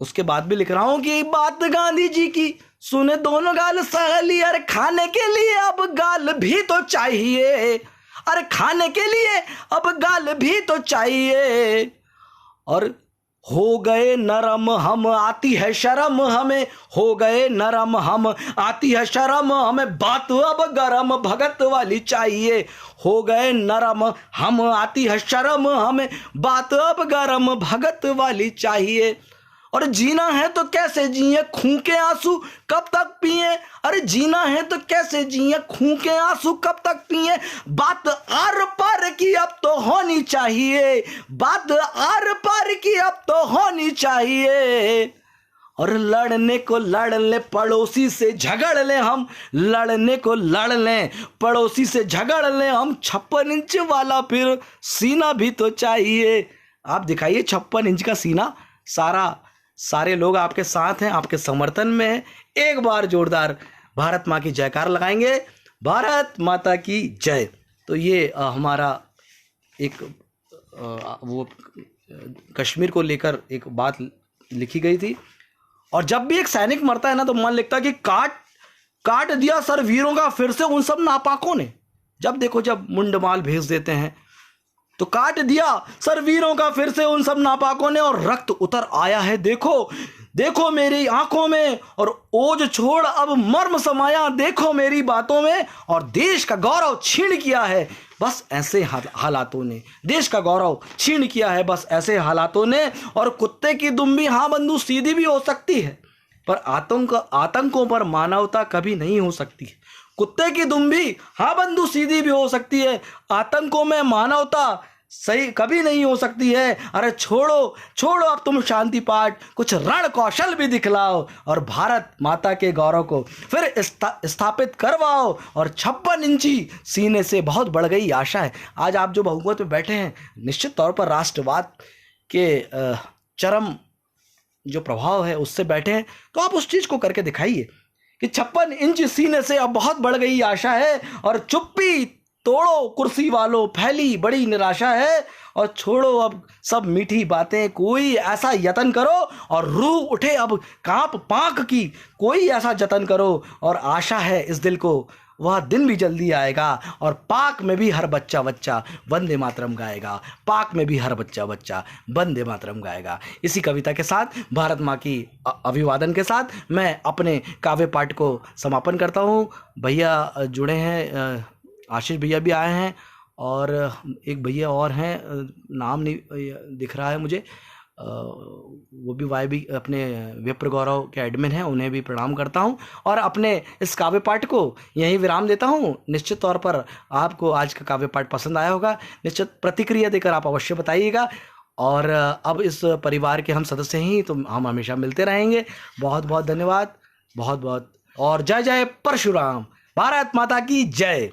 S1: उसके बाद भी लिख रहा हूँ कि बात गांधी जी की सुने, दोनों गाल सह लिए। अरे खाने के लिए अब गाल भी तो चाहिए, अरे खाने के लिए अब गाल भी तो चाहिए। और हो गए नरम हम, आती है शर्म हमें, हो गए नरम हम, आती है शर्म हमें, बात अब गरम भगत वाली चाहिए। हो गए नरम हम, आती है शर्म हमें, बात अब गरम भगत वाली चाहिए। और जीना है तो कैसे जिए, खून के आंसू कब तक पिए। अरे जीना है तो कैसे जिए, खून के आंसू कब तक पिए। बात आर पार की अब तो होनी चाहिए, बात आर पार की अब तो होनी चाहिए। और लड़ने को लड़ ले पड़ोसी से झगड़ ले हम, लड़ने को लड़ ले पड़ोसी से झगड़ ले हम, 56 इंच वाला फिर सीना भी तो चाहिए। आप दिखाइए 56 इंच का सीना, सारे लोग आपके साथ हैं, आपके समर्थन में हैं। एक बार जोरदार भारत माँ की जयकार लगाएंगे, भारत माता की जय। तो ये हमारा एक वो कश्मीर को लेकर एक बात लिखी गई थी। और जब भी एक सैनिक मरता है ना तो मन लगता है कि काट दिया सर वीरों का फिर से उन सब नापाकों ने। जब देखो जब मुंडमाल भेज देते हैं तो काट दिया सर वीरों का फिर से उन सब नापाकों ने, और रक्त उतर आया है देखो मेरी आंखों में, और ओज छोड़ अब मर्म समाया देखो मेरी बातों में। और देश का गौरव छीन किया है बस ऐसे हालातों ने, देश का गौरव छीन किया है बस ऐसे हालातों ने। और कुत्ते की दुम भी हाँ बंदूक सीधी भी हो सकती है, पर आतंकों पर मानवता कभी नहीं हो सकती। कुत्ते की दुम भी हाँ बंदूक सीधी भी हो सकती है, आतंकों में मानवता सही कभी नहीं हो सकती है। अरे छोड़ो अब तुम शांति पाठ, कुछ रण कौशल भी दिखलाओ और भारत माता के गौरव को फिर स्थापित करवाओ। और 56 इंची सीने से बहुत बढ़ गई आशा है। आज आप जो बहुमत में बैठे हैं, निश्चित तौर पर राष्ट्रवाद के चरम जो प्रभाव है उससे बैठे हैं, तो आप उस चीज़ को करके दिखाइए कि 56 इंच सीने से अब बहुत बढ़ गई आशा है। और चुप्पी तोड़ो कुर्सी वालों, फैली बड़ी निराशा है। और छोड़ो अब सब मीठी बातें, कोई ऐसा यत्न करो और रूह उठे अब कांप पाक की, कोई ऐसा जतन करो। और आशा है इस दिल को वह दिन भी जल्दी आएगा, और पाक में भी हर बच्चा वंदे मातरम गाएगा, पाक में भी हर बच्चा वंदे मातरम गाएगा। इसी कविता के साथ, भारत माँ की अभिवादन के साथ मैं अपने काव्य पाठ को समापन करता हूँ। भैया जुड़े हैं, आशीष भैया भी आए हैं, और एक भैया और हैं, नाम नहीं दिख रहा है मुझे, वो भी वाई भी अपने विप्र गौरव के एडमिन हैं, उन्हें भी प्रणाम करता हूं और अपने इस काव्य पाठ को यहीं विराम देता हूं। निश्चित तौर पर आपको आज का काव्य पाठ पसंद आया होगा, निश्चित प्रतिक्रिया देकर आप अवश्य बताइएगा। और अब इस परिवार के हम सदस्य हैं तो हम हमेशा मिलते रहेंगे। बहुत बहुत धन्यवाद, बहुत बहुत, और जय जय परशुराम, भारत माता की जय।